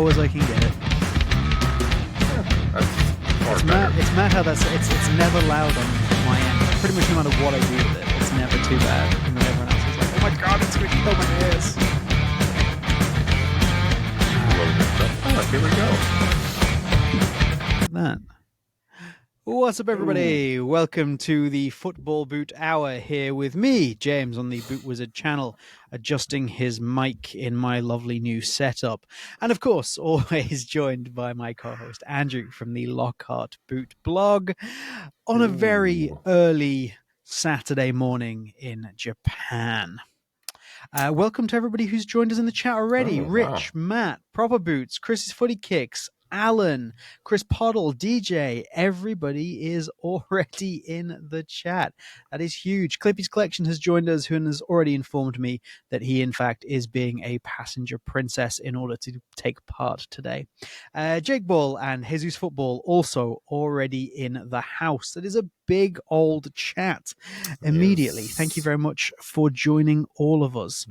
low as I can get it. That's It's mad how it's never loud on my end. Pretty much no matter what I do with it, it's never too bad. And then everyone else is like, oh my god, it's going to kill my ears. Oh, here we go. That. What's up, everybody? Ooh. Welcome to the Football Boot Hour here with me, James, on the Boot Wizard channel, adjusting his mic in my lovely new setup. And of course, always joined by my co-host, Andrew, from the Lockhart Boot blog on a very early Saturday morning in Japan. Welcome to everybody who's joined us in the chat already. Rich, wow. Matt, Proper Boots, Chris's Footy Kicks, Alan, Chris Poddle, DJ, everybody is already in the chat. That is huge. Clippy's Collection has joined us, who has already informed me that he, in fact, is being a passenger princess in order to take part today. Jake Ball and Jesus Football also already in the house. That is a big old chat immediately. Yes. Thank you very much for joining all of us.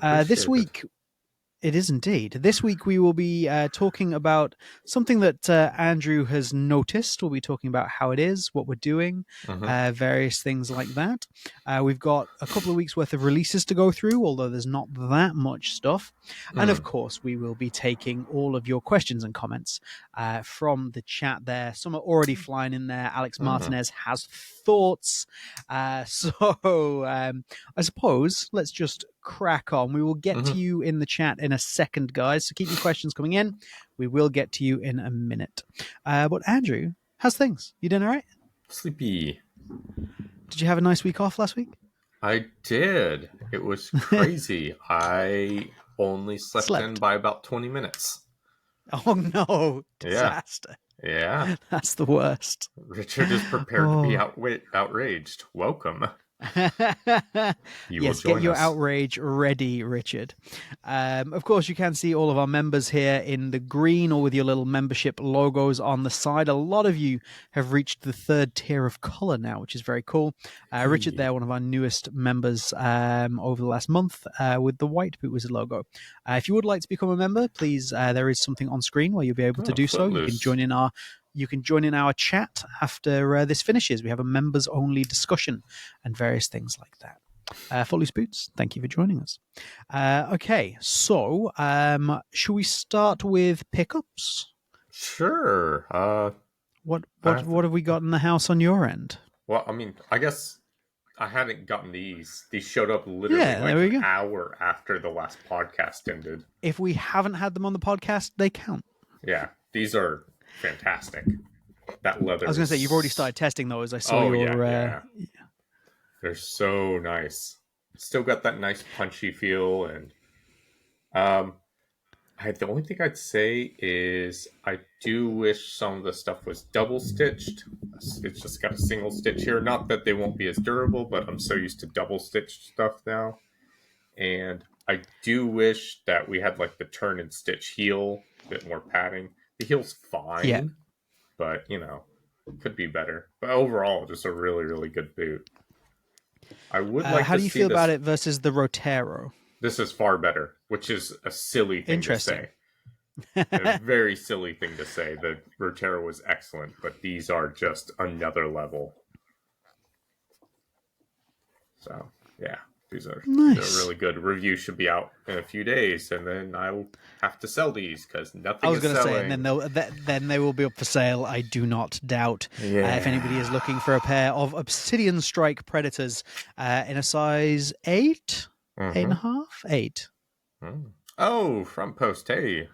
This week... It is indeed. This week we will be talking about something that Andrew has noticed. We'll be talking about how it is, what we're doing, various things like that. We've got a couple of weeks worth of releases to go through, although there's not that much stuff. And of course, we will be taking all of your questions and comments from the chat there. Some are already flying in there. Alex Martinez has thoughts. So I suppose let's just crack on. We will get to you in the chat in a second, guys, so keep your questions coming in. We will get to you in a minute. But Andrew, how's things? You doing all right? Sleepy. Did you have a nice week off last week? I did. It was crazy. I only slept in by about 20 minutes. Oh no, disaster. Yeah. That's the worst. Richard is prepared to be outraged. Welcome. Yes, get your outrage ready, Richard. Of course, you can see all of our members here in the green or with your little membership logos on the side. A lot of you have reached the third tier of color now, which is very cool. Richard there, one of our newest members over the last month with the white Boot Wizard logo. If you would like to become a member, please, there is something on screen where you'll be able to do so. You can join in our chat after this finishes. We have a members-only discussion and various things like that. Footloose Boots, thank you for joining us. Okay, so should we start with pickups? Sure. What have we got in the house on your end? Well, I mean, I guess I hadn't gotten these. These showed up literally an hour after the last podcast ended. If we haven't had them on the podcast, they count. Yeah, these are fantastic. That leather. I was going to say, you've already started testing those. I saw your... Yeah. They're so nice. Still got that nice punchy feel. And the only thing I'd say is I do wish some of the stuff was double stitched. It's just got a single stitch here. Not that they won't be as durable, but I'm so used to double stitched stuff now. And I do wish that we had like the turn and stitch heel, a bit more padding. The heel's fine, but, it could be better. But overall, just a really, really good boot. I would like how do you feel about it versus the Rotero? This is far better, which is a silly thing to say. A very silly thing to say. The Rotero was excellent, but these are just another level. So, yeah. These are really good. Review should be out in a few days, and then I'll have to sell these because nothing is selling. I was going to say, and then they will be up for sale, I do not doubt. Yeah. If anybody is looking for a pair of Obsidian Strike Predators in a size 8, 8.5, 8. Oh, Front Post, hey.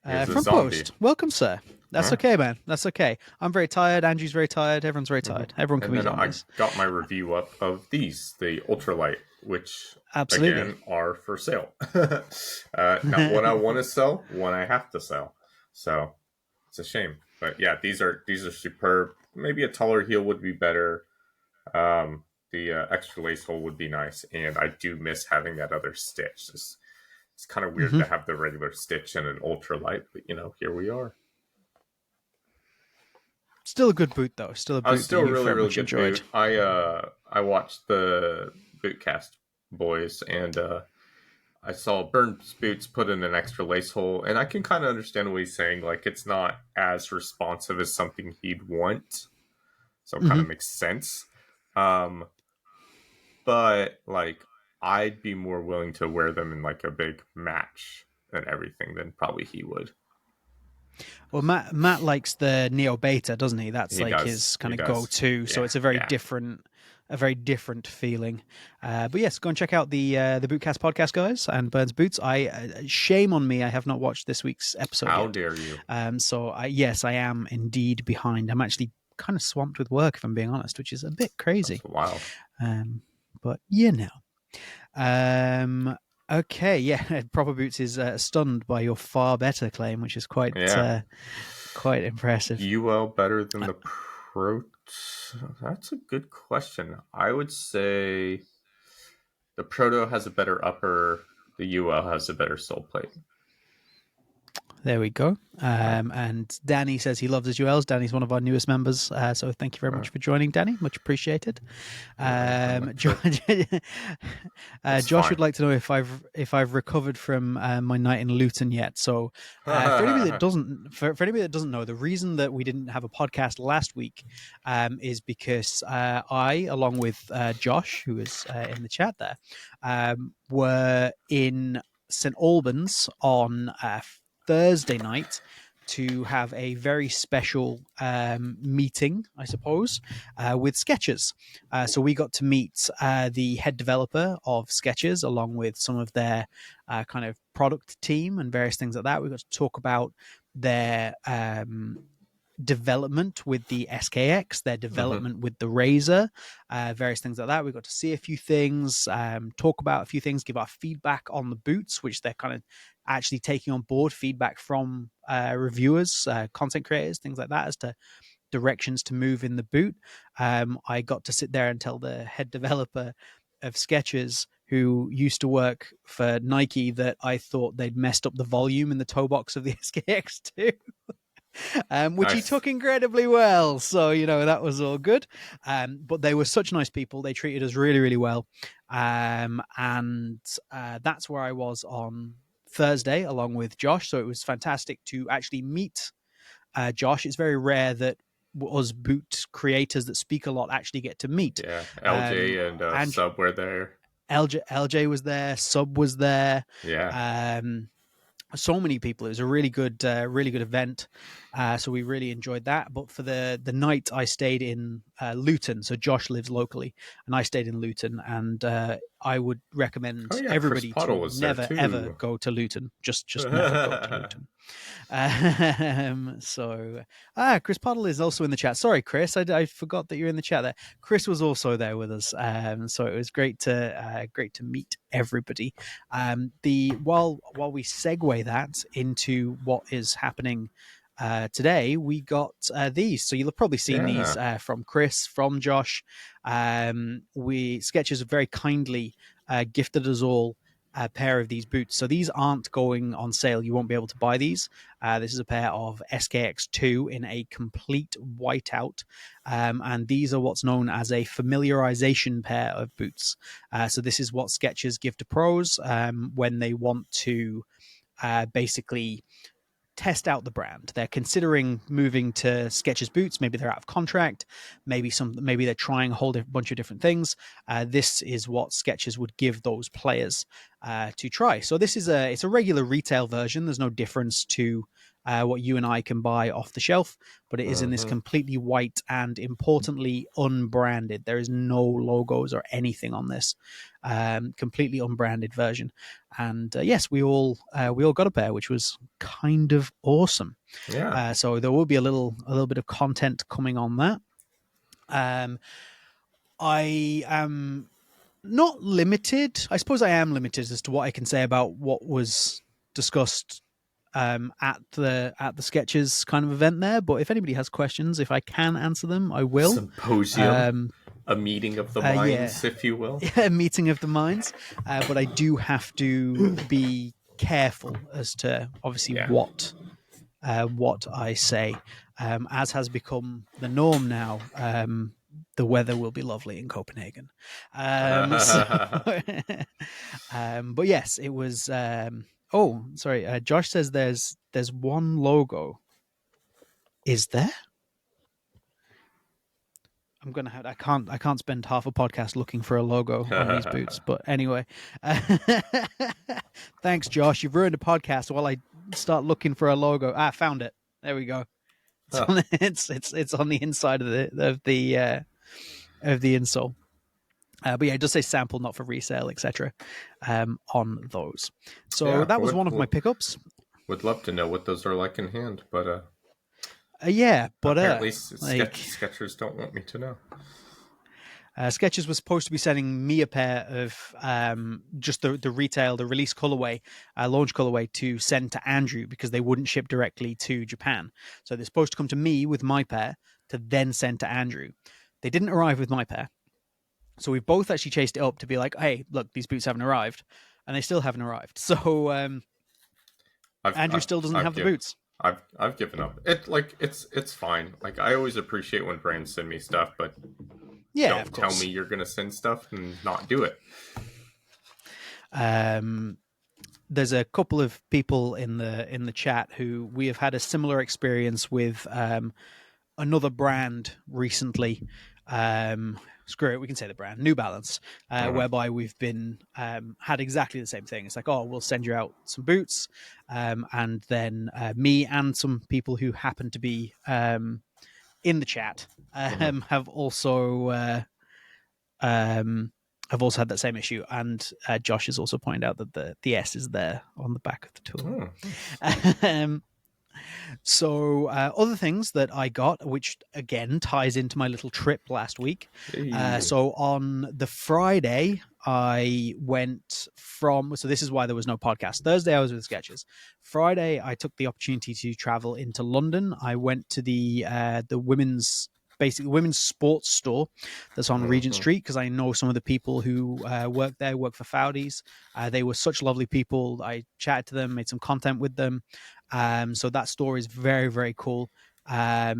Front Post, welcome, sir. That's okay, man. That's okay. I'm very tired. Andrew's very tired. Everyone's very tired. Everyone can read on this. I got my review up of these, the Ultralight, which again are for sale. Not one I want to sell, one I have to sell. So it's a shame. But yeah, these are superb. Maybe a taller heel would be better. The extra lace hole would be nice, and I do miss having that other stitch. It's kind of weird to have the regular stitch and an ultralight, but here we are. Still a good boot, though. Still a boot. Still a really, really good boot. I watched the Bootcast boys, and I saw Burns Boots put in an extra lace hole, and I can kind of understand what he's saying. Like, it's not as responsive as something he'd want, so it kind Mm-hmm. of makes sense. Um, but like, I'd be more willing to wear them in like a big match and everything than probably he would. Well, Matt likes the Neo Beta, doesn't he? That's He like does. his He kind of does. go-to. So Yeah. it's Yeah. a very different feeling. But yes, go and check out the Bootcast podcast, guys, and Burns Boots. Shame on me, I have not watched this week's episode How yet. dare you? Yes, I am indeed behind. I'm actually kind of swamped with work, if I'm being honest, which is a bit crazy. That's wild. But you know. Okay, yeah, Proper Boots is stunned by your far better claim, which is Yeah. quite impressive. UL better than the Pro? That's a good question. I would say the Proto has a better upper. The UL has a better sole plate. There we go. And Danny says he loves his ULs. Danny's one of our newest members, so thank you very much for joining, Danny. Much appreciated. Josh Fine. would like to know if I've recovered from my night in Luton yet. So for anybody that doesn't know, the reason that we didn't have a podcast last week is because I, along with Josh, who is in the chat there, were in St Albans on Thursday night to have a very special meeting, I suppose, with Skechers. So we got to meet the head developer of Skechers, along with some of their kind of product team and various things like that. We got to talk about their development with the SKX, their development with the Razor, various things like that. We got to see a few things, talk about a few things, give our feedback on the boots, which they're kind of actually taking on board, feedback from reviewers, content creators, things like that, as to directions to move in the boot. I got to sit there and tell the head developer of Skechers, who used to work for Nike, that I thought they'd messed up the volume in the toe box of the SKX too. Which he took incredibly well. So, that was all good. But they were such nice people. They treated us really, really well. And that's where I was on Thursday, along with Josh. So it was fantastic to actually meet Josh. It's very rare that us boot creators that speak a lot actually get to meet. Yeah, LJ and Sub were there. LJ was there. Sub was there. Yeah. So many people. It was a really good event. So we really enjoyed that. But for the night, I stayed in Luton. So Josh lives locally, and I stayed in Luton. And I would recommend everybody to never ever go to Luton. Just never go to Luton. Chris Puddle is also in the chat. Sorry, Chris, I forgot that you're in the chat there. Chris was also there with us, so it was great to meet everybody. While we segue that into what is happening today, we got these. So you'll have probably seen these from Chris, from Josh. Skechers have very kindly gifted us all a pair of these boots. So these aren't going on sale. You won't be able to buy these. This is a pair of SKX2 in a complete whiteout. And these are what's known as a familiarization pair of boots. So this is what Skechers give to pros when they want to basically test out the brand. They're considering moving to Skechers boots. Maybe they're out of contract. Maybe they're trying a whole bunch of different things. This is what Skechers would give those players to try. So this is it's a regular retail version. There's no difference to what you and I can buy off the shelf, but it is in this completely white and, importantly, unbranded. There is no logos or anything on this. Completely unbranded version. And yes, we all got a pair, which was kind of awesome. Yeah. So there will be a little bit of content coming on that. I am not limited. I suppose I am limited as to what I can say about what was discussed at the Skechers kind of event there. But if anybody has questions, if I can answer them, I will. Symposium. A meeting of the minds, if you will. A meeting of the minds. But I do have to be careful as to obviously what I say, as has become the norm now. the weather will be lovely in Copenhagen. So, but yes, it was. Oh, sorry. Josh says there's one logo. Is there? I'm gonna have. I can't spend half a podcast looking for a logo on these boots. But anyway, thanks, Josh. You've ruined a podcast while I start looking for a logo. Found it. There we go. It's Huh. on, it's on the inside of the insole. But yeah, it does say sample, not for resale, etc. On those. So Yeah, that was one of my pickups. would love to know what those are like in hand, but Yeah, but apparently like Skechers don't want me to know. Skechers was supposed to be sending me a pair of just the retail, the release colorway, launch colorway to send to Andrew because they wouldn't ship directly to Japan. So they're supposed to come to me with my pair to then send to Andrew. They didn't arrive with my pair. So we've both actually chased it up to be like, hey, look, these boots haven't arrived. And they still haven't arrived. So Andrew still doesn't have the boots. I've given up. It's fine. Like I always appreciate when brands send me stuff, but Yeah, don't of course. tell me you're gonna send stuff and not do it. There's a couple of people in the chat who we have had a similar experience with another brand recently. Screw it, we can say the brand, New Balance, whereby we've been had exactly the same thing. It's like, oh, we'll send you out some boots, and then me and some people who happen to be in the chat have also had that same issue, and Josh has also pointed out that the S is there on the back of the tool. So other things that I got, which again ties into my little trip last week. So on the Friday, I went from. So this is why there was no podcast. Thursday, I was with Skechers. Friday, I took the opportunity to travel into London. I went to the women's. Basically, women's sports store that's on Regent Street because I know some of the people who work there, work for Foudies. They were such lovely people. I chatted to them, made some content with them. So that store is very, very cool. I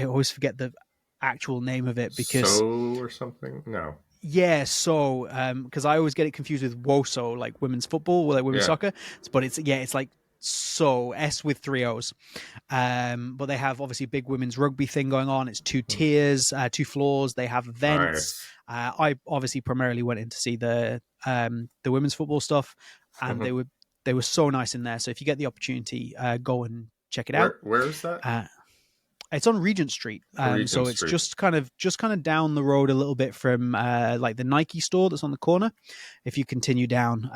always forget the actual name of it because or something. No. Yeah, so because I always get it confused with WOSO, like women's football, like women's soccer. But it's like so S with 3 O's. But they have obviously a big women's rugby thing going on. It's 2 tiers, 2 floors. They have events. Nice. I obviously primarily went in to see the women's football stuff, and they were so nice in there. So if you get the opportunity, go and check it out. Where is that? It's on Regent Street, so it's just kind of down the road a little bit from like the Nike store that's on the corner. If you continue down,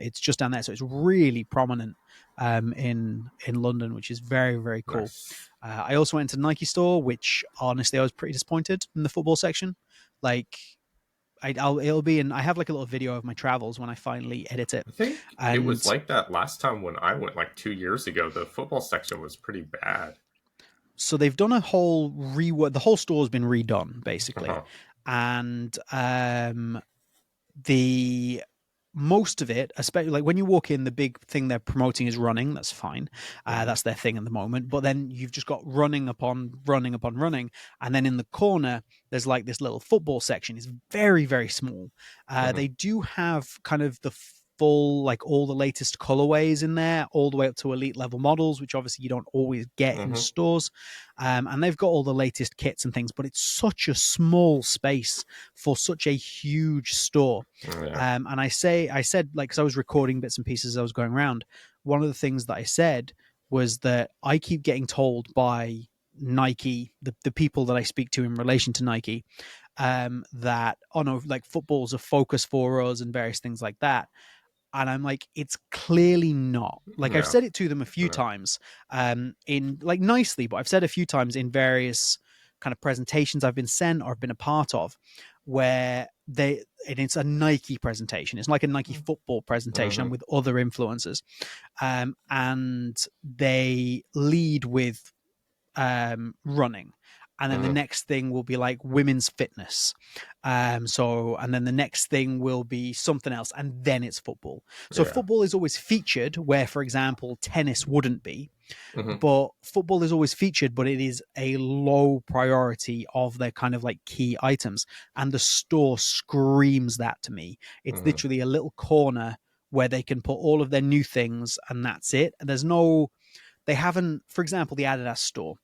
it's just down there, so it's really prominent in London, which is very, very cool. Nice. I also went to Nike store, which honestly I was pretty disappointed in the football section. Like it'll be in. I have like a little video of my travels when I finally edit it. I think it was like that last time when I went, like 2 years ago. The football section was pretty bad. So they've done a whole rework. The whole store has been redone, basically, and the most of it, especially like when you walk in, the big thing they're promoting is running. That's fine. That's their thing at the moment. But then you've just got running upon running upon running, and then in the corner there's like this little football section. It's very, very small. They do have kind of the full, like all the latest colorways in there, all the way up to elite level models, which obviously you don't always get in stores. And they've got all the latest kits and things, but it's such a small space for such a huge store. And I said, like, because I was recording bits and pieces as I was going around, one of the things that I said was that I keep getting told by Nike, the people that I speak to in relation to Nike, that, oh no, like football's a focus for us and various things like that. And I'm like, it's clearly not. Like, I've said it to them a few times, in like nicely, but I've said a few times in various kind of presentations I've been sent or been a part of, where it's a Nike presentation. It's like a Nike football presentation with other influencers, and they lead with running. and then the next thing will be like women's fitness. And then the next thing will be something else, and then it's football. So Yeah. football is always featured, where, for example, tennis wouldn't be. Mm-hmm. But football is always featured, but it is a low priority of their kind of like key items. And the store screams that to me. It's Mm-hmm. literally a little corner where they can put all of their new things, and that's it. There's no, they haven't, for example, the Adidas store.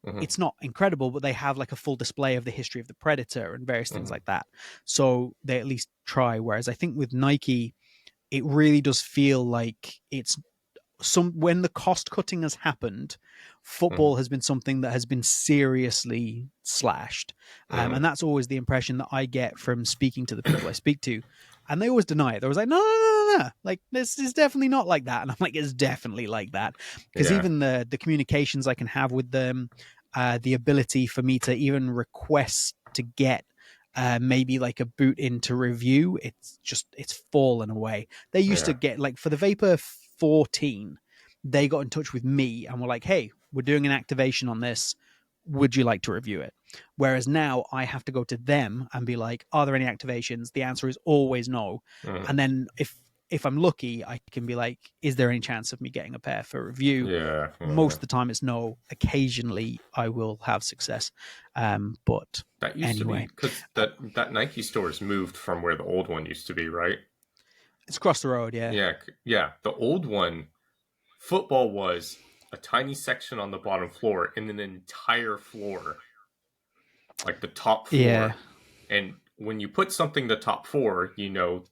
Mm-hmm. It's not incredible, but they have like a full display of the history of the Predator and various things Mm-hmm. like that. So they at least try. Whereas I think with Nike, it really does feel like it's when the cost cutting has happened, Mm-hmm. football has been something that has been seriously slashed, Mm-hmm. and that's always the impression that I get from speaking to the people I speak to, and they always deny it. They're always like, no, no, no, no, no. Like this is definitely not like that, and I'm like, it's definitely like that, because Yeah. even the communications I can have with them, the ability for me to even request to get. Maybe like a boot into review, it's fallen away. They used to Yeah. get like for the Vapor 14, they got in touch with me and were like, hey, we're doing an activation on this, would you like to review it? Whereas now I have to go to them and be like, are there any activations? The answer is always no. Mm-hmm. And then if I'm lucky, I can be like, is there any chance of me getting a pair for review? Yeah. Most Yeah. of the time it's no. Occasionally I will have success. But That used to be anyway, because that Nike store's moved from where the old one used to be, right? it's across the road. Yeah. Yeah. Yeah. The old one, football was a tiny section on the bottom floor and an entire floor, like the top Yeah. floor. And when you put something the top floor,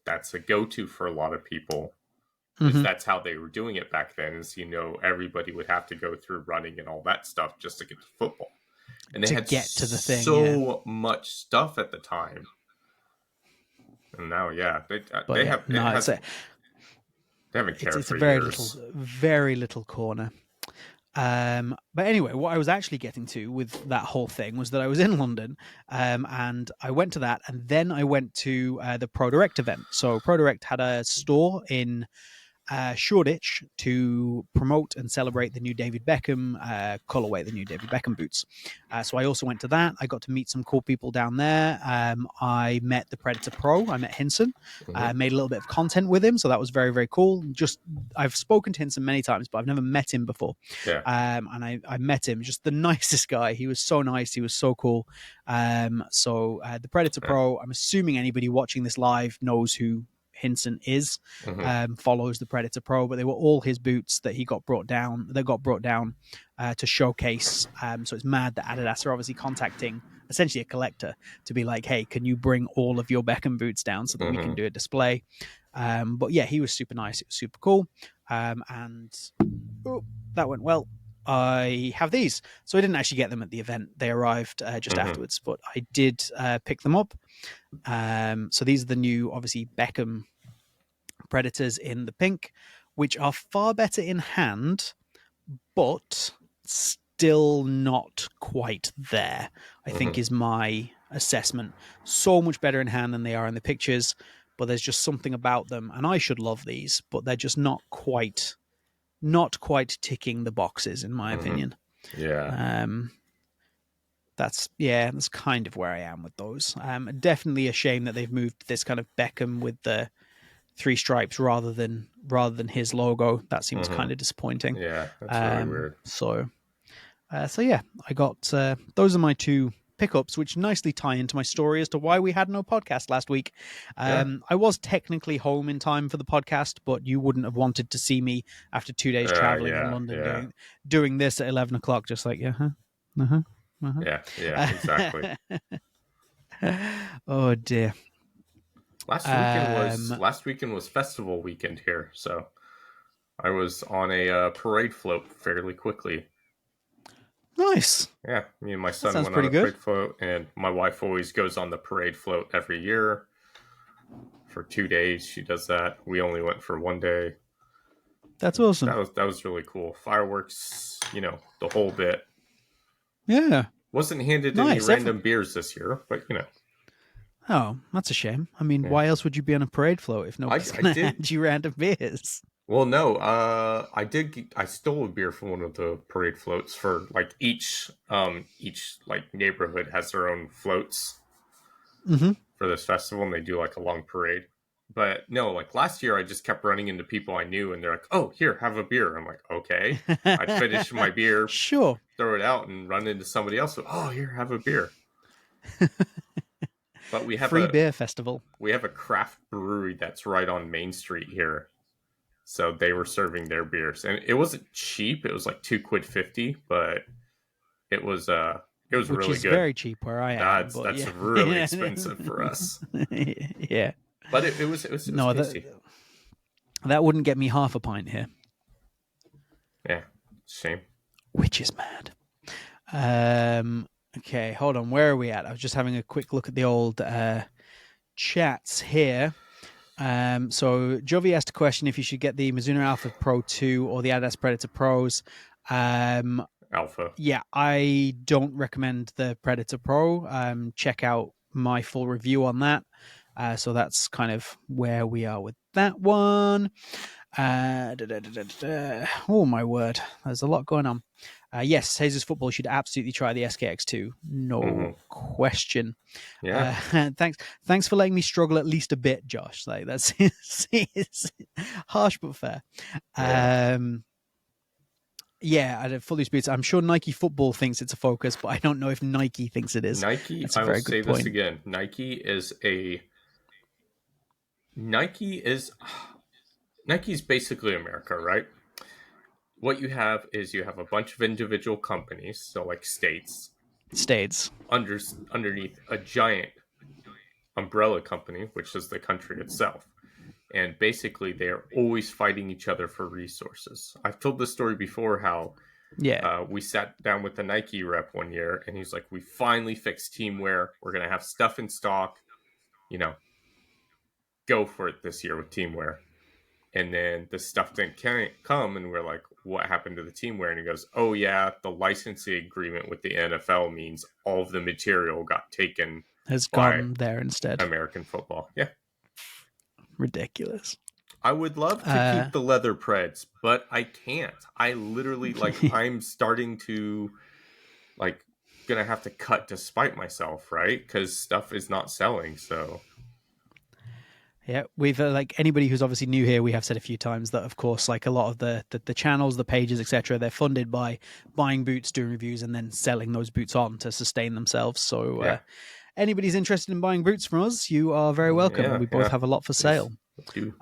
that's a go-to for a lot of people. Because Mm-hmm. that's how they were doing it back then. Is everybody would have to go through running and all that stuff just to get to football, and they To had get to the thing. Yeah. so much stuff at the time. And now, yeah, But they yeah, have it no, has they haven't cared it's a for very years. very little corner. But anyway, what I was actually getting to with that whole thing was that I was in London, and I went to that, and then I went to the Pro Direct event. So Pro Direct had a store in Shoreditch to promote and celebrate the new David Beckham colorway, the new David Beckham boots. So I also went to that. I got to meet some cool people down there. I met the Predator Pro. I met Hinson. Mm-hmm. Made a little bit of content with him, so that was very very cool. Just I've spoken to Hinson many times, but I've never met him before. Yeah. And I met him, just the nicest guy. He was so nice. He was so cool. So the Predator Yeah. Pro. I'm assuming anybody watching this live knows who Hinson is, Mm-hmm. follows the Predator Pro, but they were all his boots that got brought down to showcase. So it's mad that Adidas are obviously contacting essentially a collector to be like, hey, can you bring all of your Beckham boots down so that we can Mm-hmm. do a display? But yeah, he was super nice. It was super cool. And that went well. I have these. So I didn't actually get them at the event. They arrived just Mm-hmm. afterwards, but I did pick them up. So these are the new, obviously, Beckham Predators in the pink, which are far better in hand, but still not quite there, I think Mm-hmm. is my assessment. So much better in hand than they are in the pictures, but there's just something about them, and I should love these, but they're just not quite ticking the boxes, in my Mm-hmm. opinion. Yeah. That's kind of where I am with those. Definitely a shame that they've moved this kind of Beckham with the three stripes rather than his logo. That seems Mm-hmm. kind of disappointing. Yeah. That's really weird. So yeah, I got those are my two pickups, which nicely tie into my story as to why we had no podcast last week. Yeah. I was technically home in time for the podcast, but you wouldn't have wanted to see me after 2 days traveling in Yeah. London Yeah. doing this at 11 o'clock, just like uh-huh. Yeah. Yeah. Exactly. Oh dear. Last weekend was festival weekend here, so I was on a parade float fairly quickly. Nice. Yeah, me and my That son sounds went on pretty a good. parade float, and my wife always goes on the parade float every year for 2 days. She does that. We only went for one day. That's awesome. That was really cool. Fireworks, the whole bit. Yeah. Wasn't handed any Nice. random beers this year, but Oh, that's a shame. I mean, yeah. why else would you be on a parade float if I nobody's I going to did hand you random beers? Well, no, I stole a beer from one of the parade floats for like each like neighborhood has their own floats Mm-hmm. for this festival, and they do like a long parade. But no, like last year, I just kept running into people I knew, and they're like, "Oh, here, have a beer." I'm like, "Okay." I'd finish my beer, Sure. throw it out, and run into somebody else. Oh, here, have a beer. But Free beer festival. we have a craft brewery that's right on Main Street here, so they were serving their beers, and it wasn't cheap. It was like £2.50, but it was uh it was Which really is good. very cheap where I am, That's but that's yeah. really expensive for us, Yeah. but it was No, tasty. that wouldn't get me half a pint here, Yeah, shame. which is mad. Okay, hold on. Where are we at? I was just having a quick look at the old chats here. So Jovi asked a question if you should get the Mizuno Alpha Pro 2 or the Adidas Predator Pros. Alpha. Yeah, I don't recommend the Predator Pro. Check out my full review on that. So that's kind of where we are with that one. Oh my word, there's a lot going on. Yes, Jesus Football should absolutely try the SKX2, no Mm-hmm. question. Yeah. Thanks for letting me struggle at least a bit, Josh. Like that's it's harsh but fair. Yeah. Yeah, I fully dispute. I'm sure Nike Football thinks it's a focus, but I don't know if Nike thinks it is. Nike, That's a I will very say good this point. again. Nike is Nike's basically America, right? What you have is you have a bunch of individual companies, so like states, States. under underneath a giant umbrella company, which is the country itself. And basically, they are always fighting each other for resources. I've told this story before how Yeah. we sat down with the Nike rep one year, and he's like, "We finally fixed teamwear. We're going to have stuff in stock. You know, go for it this year with teamwear." And then the stuff didn't come, and we're like, "What happened to the teamwear?" And he goes, "Oh yeah, the licensing agreement with the NFL means all of the material got taken Has by gone there instead. American football." Yeah, Ridiculous. I would love to keep the leather Preds, but I can't. I literally I'm starting to like gonna have to cut to spite myself, right? Because stuff is not selling. So Yeah, we've like anybody who's obviously new here, we have said a few times that of course, like a lot of the channels, the pages, etc., they're funded by buying boots, doing reviews, and then selling those boots on to sustain themselves. So yeah, anybody's interested in buying boots from us, you are very welcome. yeah, We both yeah. have a lot for Please sale. do.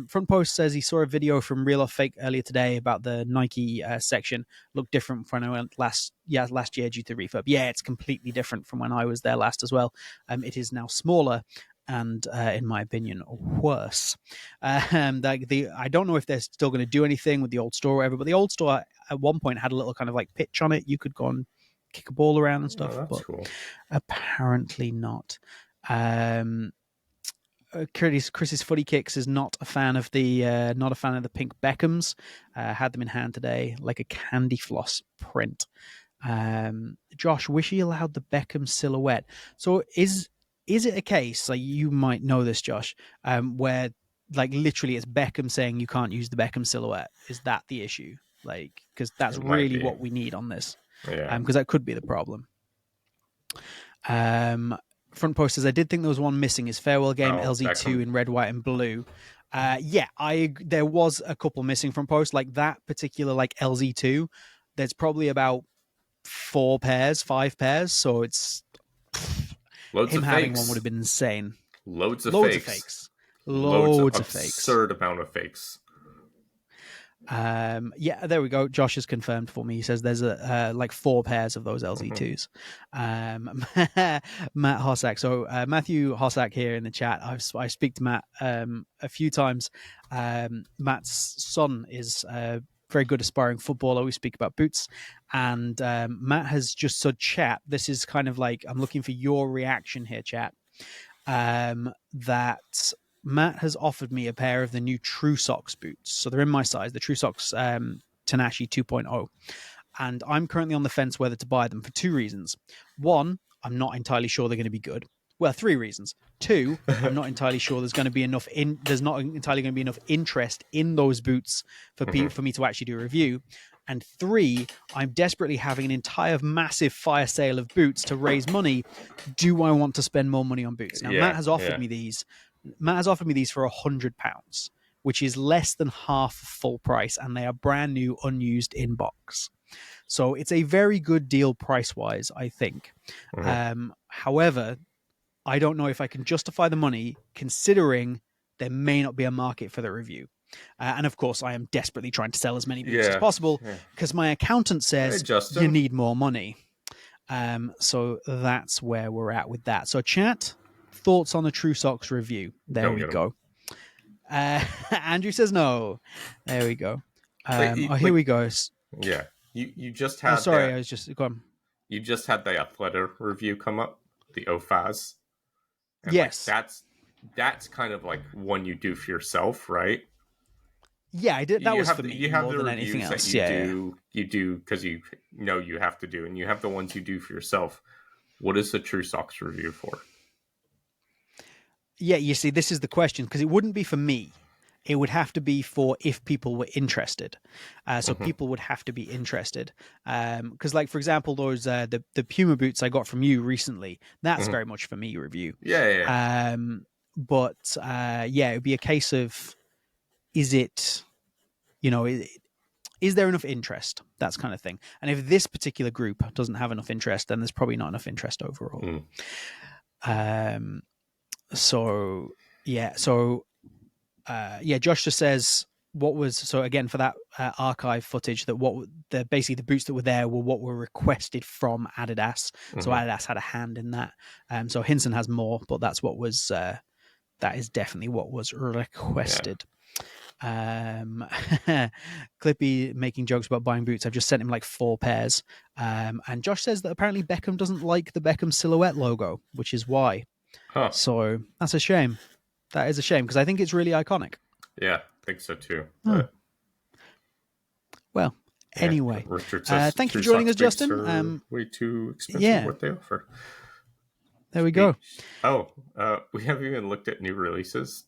Front Post says he saw a video from Real or Fake earlier today about the Nike section. Looked different from when I went last year due to refurb. Yeah, it's completely different from when I was there last as well. It is now smaller and, in my opinion, worse. I don't know if they're still going to do anything with the old store or whatever, but the old store at one point had a little kind of like pitch on it. You could go and kick a ball around and Oh, stuff, that's but cool. apparently not. Chris's Footy Kicks is not a fan of the pink Beckhams. Had them in hand today, like a candy floss print. Josh, wish he allowed the Beckham silhouette. So is it a case, like you might know this, Josh, where like literally it's Beckham saying you can't use the Beckham silhouette? Is that the issue? Like, because that's It might really be. what we need on this. Yeah. Because that could be the problem. Um, Front Post says, I did think there was one missing. His farewell game Oh, LZ2 Beckham. in red, white, and blue. Yeah, there was a couple missing from Post. Like that particular like LZ2, there's probably about 5 pairs. So it's Loads him of having one would fakes. have been insane. Loads of Loads of fakes. fakes. Loads of Loads of fakes. absurd amount of fakes. Yeah, there we go. Josh has confirmed for me. He says there's like 4 pairs of those LZ2s. Matt Hossack. So Matthew Hossack here in the chat. I speak to Matt a few times. Matt's son is a very good aspiring footballer. We speak about boots, and Matt has just said, "Chat. This is kind of like I'm looking for your reaction here, chat." That Matt has offered me a pair of the new True Socks boots. So they're in my size, the True Socks Tanashi 2.0. And I'm currently on the fence whether to buy them for 2 reasons. One, I'm not entirely sure they're going to be good. Well, three reasons. Two, I'm not entirely sure there's going to be enough there's not entirely going to be enough interest in those boots for for me to actually do a review. And three, I'm desperately having an entire massive fire sale of boots to raise money. Do I want to spend more money on boots? Now, Yeah, yeah. Matt has offered me these for £100, which is less than half full price, and they are brand new, unused in box. So it's a very good deal price wise, I think. However, I don't know if I can justify the money considering there may not be a market for the review. And of course, I am desperately trying to sell as many boots as Yeah. possible Yeah. because my accountant Hey, says you Justin. need more money. So that's where we're at with that. So, chat, thoughts on the True Socks review? There Don't we get 'em. go. Andrew says no. There we go. Here we go. Yeah. You just Oh, had sorry, that. I was just gone. You just had the Athleta review come up, the OFAS, and like Yes. that's kind of like one you do for yourself, right? Yeah, I did. That You was have for me you have more the than anything reviews that else. you Yeah. do because you know you have to do, and you have the ones you do for yourself. What is the True Socks review for? Yeah, you see, this is the question because it wouldn't be for me. It would have to be for if people were interested. So people would have to be interested. Because, like for example, those the Puma boots I got from you recently, that's very much for me review. Yeah. But yeah, it would be a case of is it, you know, is there enough interest? That's kind of thing. And if this particular group doesn't have enough interest, then there's probably not enough interest overall. So yeah, yeah, Josh just says what was so again for that archive footage that what the basically the boots that were there were what were requested from Adidas. So Adidas had a hand in that. So Hinson has more, but that's what was that is definitely what was requested. Clippy making jokes about buying boots. I've just sent him like 4 pairs. And Josh says that apparently Beckham doesn't like the Beckham silhouette logo, which is why. Huh. So that's a shame. That is a shame because I think it's really iconic. Yeah, I think so too. Oh. Well, anyway, Richard says thank you for joining us, Justin. Are way too expensive what they offer. There we go. We haven't even looked at new releases.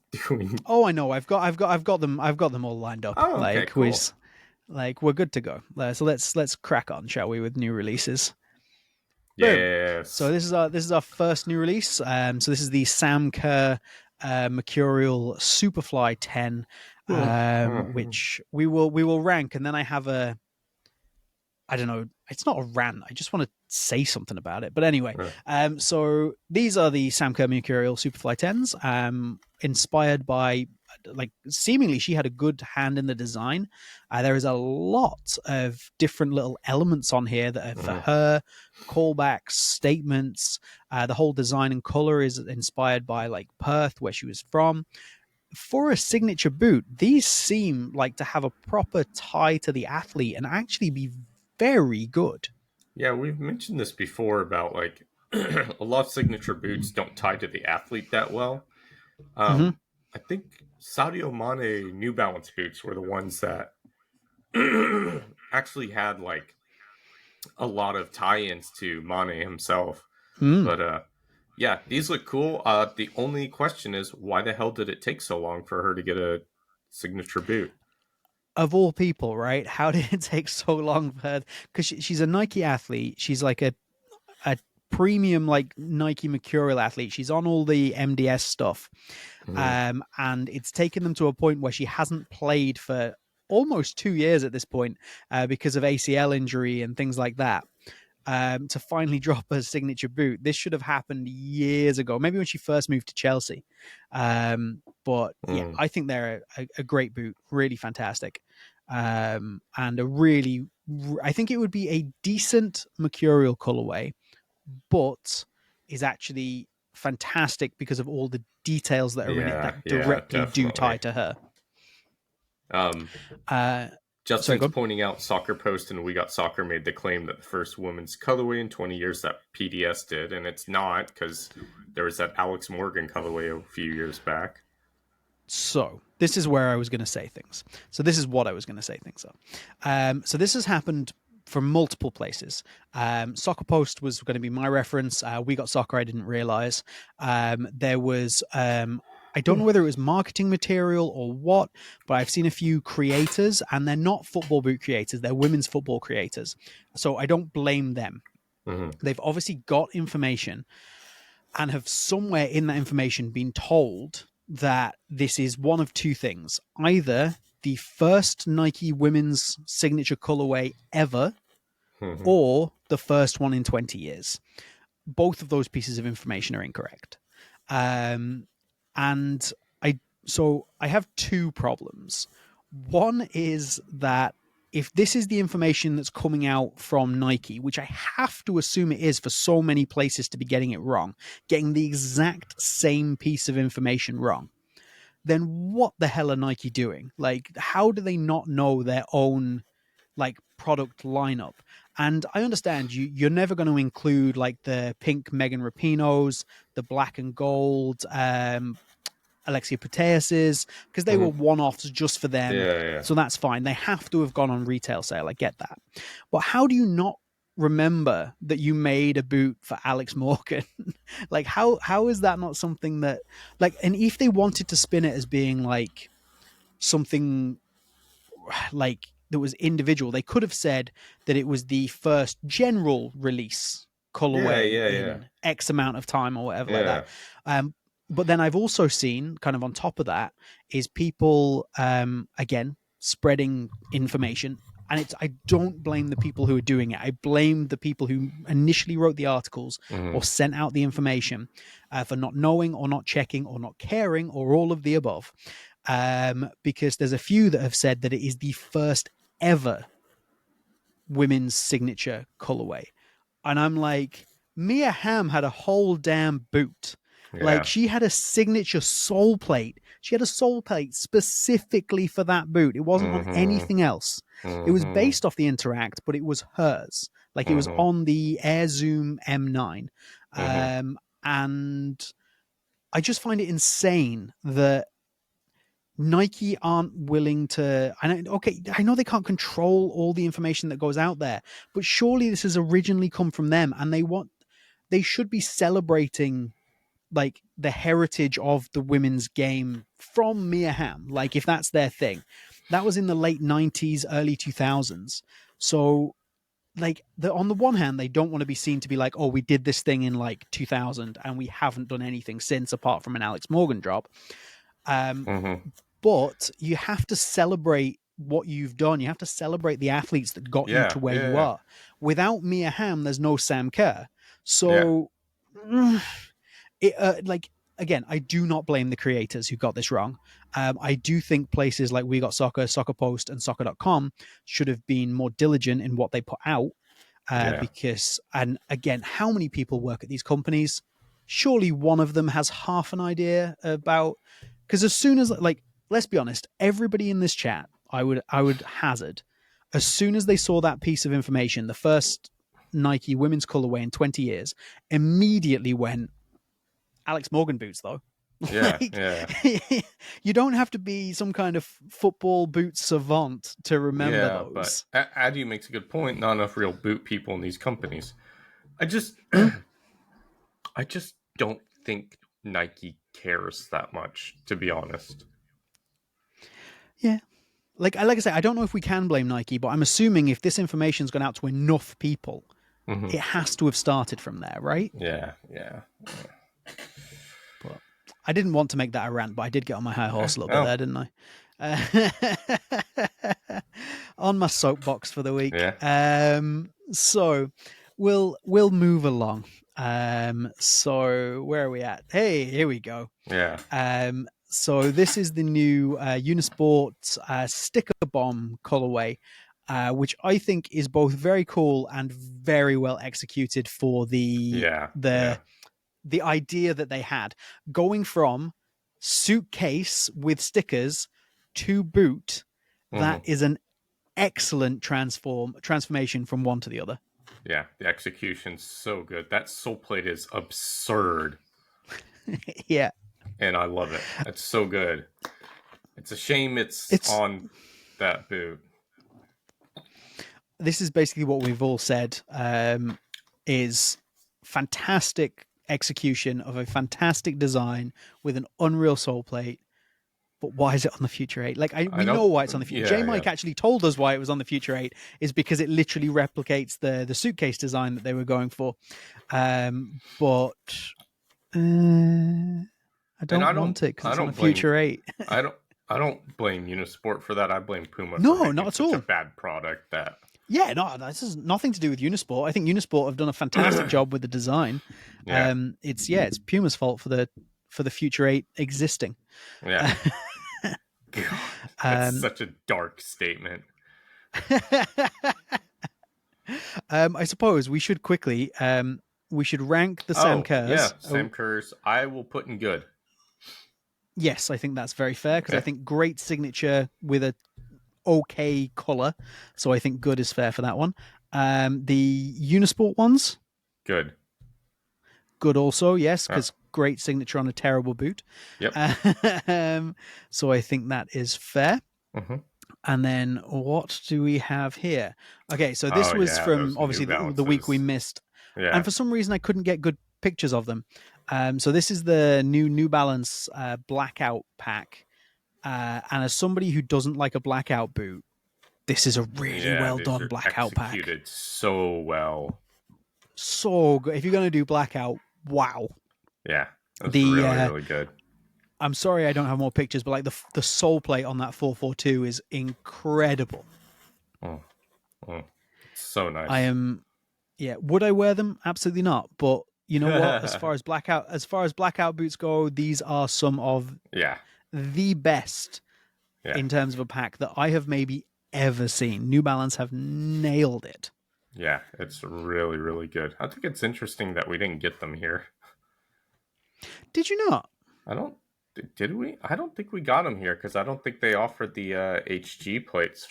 Oh, I know. I've got them all lined up. Oh, okay, cool. We're good to go. So let's crack on, shall we, with new releases? Yes. So this is our first new release. So this is the Sam Kerr Mercurial Superfly 10, which we will rank, and then I have I don't know. It's not a rant. I just want to say something about it. But anyway, so these are the Sam Kerr Mercurial Superfly 10s, inspired by, like, seemingly she had a good hand in the design. There is a lot of different little elements on here that are for her, callbacks, statements. The whole design and color is inspired by like Perth, where she was from. For a signature boot, these seem like to have a proper tie to the athlete and actually be very good. Yeah, we've mentioned this before about like a lot of signature boots don't tie to the athlete that well. I think Sadio Mane New Balance boots were the ones that actually had like a lot of tie-ins to Mane himself. But yeah, these look cool. The only question is, why the hell did it take so long for her to get a signature boot? Of all people, right? How did it take so long for her? Because she's a Nike athlete. She's like a premium like Nike Mercurial athlete. She's on all the MDS stuff. And it's taken them to a point where she hasn't played for almost 2 years at this point because of ACL injury and things like that. To finally drop her signature boot. This should have happened years ago, maybe when she first moved to Chelsea. But yeah, I think they're a great boot, really fantastic. And I think it would be a decent Mercurial colorway, but is actually fantastic because of all the details that are in it that directly do tie to her. Justin's pointing out Soccer Post and We Got Soccer made the claim that the first women's colorway in 20 years that PDS did, and it's not, because there was that Alex Morgan colorway a few years back. So this is where I was going to say things. So this is what I was going to say things on. So this has happened from multiple places. Soccer Post was going to be my reference. We Got Soccer, I didn't realize. There was, I don't know whether it was marketing material or what, but I've seen a few creators, and they're not football boot creators, they're women's football creators. So I don't blame them. Mm-hmm. They've obviously got information and have somewhere in that information been told that this is one of two things. Either the first Nike women's signature colorway ever, Mm-hmm. or the first one in 20 years. Both of those pieces of information are incorrect. And I have two problems. One is that if this is the information that's coming out from Nike, which I have to assume it is for so many places to be getting it wrong, getting the exact same piece of information wrong, then what the hell are Nike doing? Like, how do they not know their own like product lineup? And I understand you're never going to include like the pink Megan Rapinos, the black and gold Alexia Putellas's, because they were Mm-hmm. one-offs just for them. Yeah, yeah. So that's fine. They have to have gone on retail sale. I get that. But how do you not remember that you made a boot for Alex Morgan? Like, how is that not something that, like, and if they wanted to spin it as being like something like that was individual, they could have said that it was the first general release Yeah, colorway yeah, yeah. in X amount of time or whatever like that. Yeah. But then I've also seen, kind of on top of that, is people again spreading information. And I don't blame the people who are doing it. I blame the people who initially wrote the articles Mm-hmm. or sent out the information for not knowing or not checking or not caring or all of the above. Because there's a few that have said that it is the first ever women's signature colorway. And I'm like, Mia Hamm had a whole damn boot. Like, Yeah. she had a signature sole plate. She had a sole plate specifically for that boot. It wasn't on Mm-hmm. anything else. It was Mm-hmm. based off the Interact, but it was hers. Like, it was Mm-hmm. on the Air Zoom M9. Mm-hmm. And I just find it insane that Nike aren't willing to. I know they can't control all the information that goes out there, but surely this has originally come from them, and they should be celebrating like the heritage of the women's game from Mia Hamm. Like, if that's their thing, that was in the late '90s, early 2000s. So, like, on the one hand, they don't want to be seen to be like, oh, we did this thing in like 2000 and we haven't done anything since apart from an Alex Morgan drop. Um, Mm-hmm. but you have to celebrate what you've done. You have to celebrate the athletes that got you Yeah, to where you yeah, are. Without Mia Hamm, there's no Sam Kerr. yeah. So, like, again, I do not blame the creators who got this wrong. I do think places like We Got Soccer, Soccer Post, and Soccer.com should have been more diligent in what they put out. Yeah. Because, and again, how many people work at these companies? Surely one of them has half an idea about, because as soon as, like, let's be honest, everybody in this chat, I would hazard, as soon as they saw that piece of information, the first Nike women's colorway in 20 years, immediately went, Alex Morgan boots, though. Yeah, Like, yeah. you don't have to be some kind of football boot savant to remember Yeah, but those. Adi makes a good point. Not enough real boot people in these companies. I just Mm, I just don't think Nike cares that much, to be honest. yeah. Like I say, I don't know if we can blame Nike, but I'm assuming if this information's gone out to enough people, Mm-hmm. it has to have started from there, right? Yeah, yeah. But I didn't want to make that a rant, but I did get on my high horse a little bit Oh, there, didn't I? On my soapbox for the week. yeah, So we'll move along. So where are we at? Hey, here we go. yeah, So this is the new Unisport sticker bomb colorway, which I think is both very cool and very well executed for the yeah, the yeah. the idea that they had, going from suitcase with stickers to boot. That Mm-hmm. is an excellent transformation from one to the other. Yeah, the execution's so good. That sole plate is absurd, Yeah, and I love it. It's so good. It's a shame it's it's on that boot. this is basically what we've all said, is fantastic execution of a fantastic design with an unreal sole plate. But why is it on the Future 8? Like, I we know don't. why it's on the Future. J Yeah, yeah. Mike actually told us why it was on the Future 8 is because it literally replicates the suitcase design that they were going for. But I And don't want it because I it's on a don't blame. Future 8. I don't. I don't blame Unisport for that. I blame Puma for No, making not at such a all. bad product that. Yeah, no, this has nothing to do with Unisport. I think Unisport have done a fantastic job with the design. Yeah, It's Puma's fault for the Future 8 existing. yeah. God, that's Um, such a dark statement. I suppose we should quickly we should rank the Sam Oh yeah, Kerrs. Sam Kerrs. I will put in good. Yes, I think that's very fair because I Yeah, think great signature with a okay color. So I think good is fair for that one. The Unisport ones, good. good also, yes, Yeah. because great signature on a terrible boot. Yep. So I think that is fair. Mm-hmm. And then what do we have here? Okay, so this Oh was yeah, from those New obviously the week we Balances. missed. And Yeah, for some reason, I couldn't get good pictures of them. So this is the New Balance blackout pack. And as somebody who doesn't like a blackout boot, this is a really yeah. well These done are blackout pack. executed so well. So good. If you're going to do blackout, wow. Yeah, that's The really really good. I'm sorry I don't have more pictures, but like the sole plate on that 442 is incredible. Oh, oh, so nice. I am, yeah. Would I wear them? Absolutely not. But you know what? As far as blackout boots go, these are some of Yeah, the best yeah, in terms of a pack that I have maybe ever seen. New Balance have nailed it. yeah. It's really really good. I think it's interesting that we didn't get them here. Did you not? I don't. Did we? I don't think we got them here because I don't think they offered the HG plates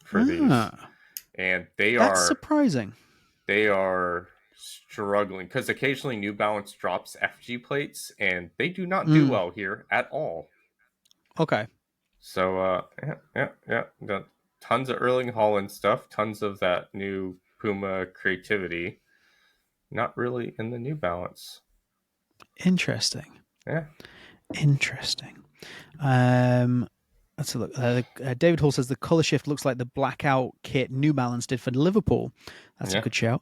for these, Ah, and that's surprising. they are struggling because occasionally New Balance drops FG plates, and they do not do Mm, well here at all. okay. So yeah. Got tons of Erling Holland stuff, tons of that new Puma creativity. Not really in the New Balance. Interesting. Yeah, Interesting. Um, let's have a look. David Hall says the color shift looks like the blackout kit New Balance did for Liverpool. That's a yeah, good shout.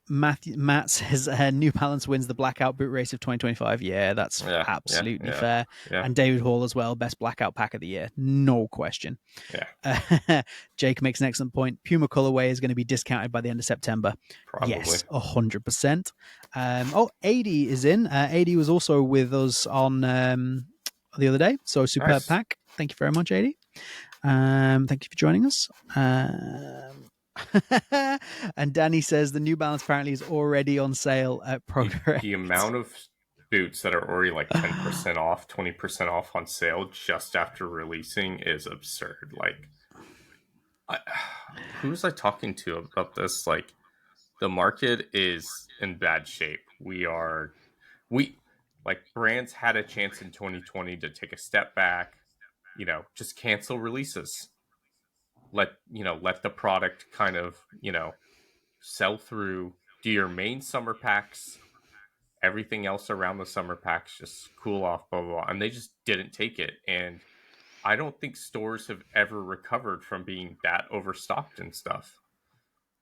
Matt says New Balance wins the blackout boot race of 2025. Yeah, that's absolutely yeah, fair. yeah, And David Hall as well, best blackout pack of the year, no question. yeah. Jake makes an excellent point. Puma colorway is going to be discounted by the end of September. Probably. Yes, 100%. AD is in. AD was also with us on the other day. So superb Nice. pack. Thank you very much, AD. Thank you for joining us. And Danny says the New Balance apparently is already on sale at Progress. The amount of boots that are already like 10% off, 20% off on sale just after releasing is absurd. Like, who was I talking to about this? Like, the market is in bad shape. We like brands had a chance in 2020 to take a step back, just cancel releases. Let the product kind of, sell through, do your main summer packs, everything else around the summer packs just cool off, blah, blah, blah. And they just didn't take it. And I don't think stores have ever recovered from being that overstocked and stuff.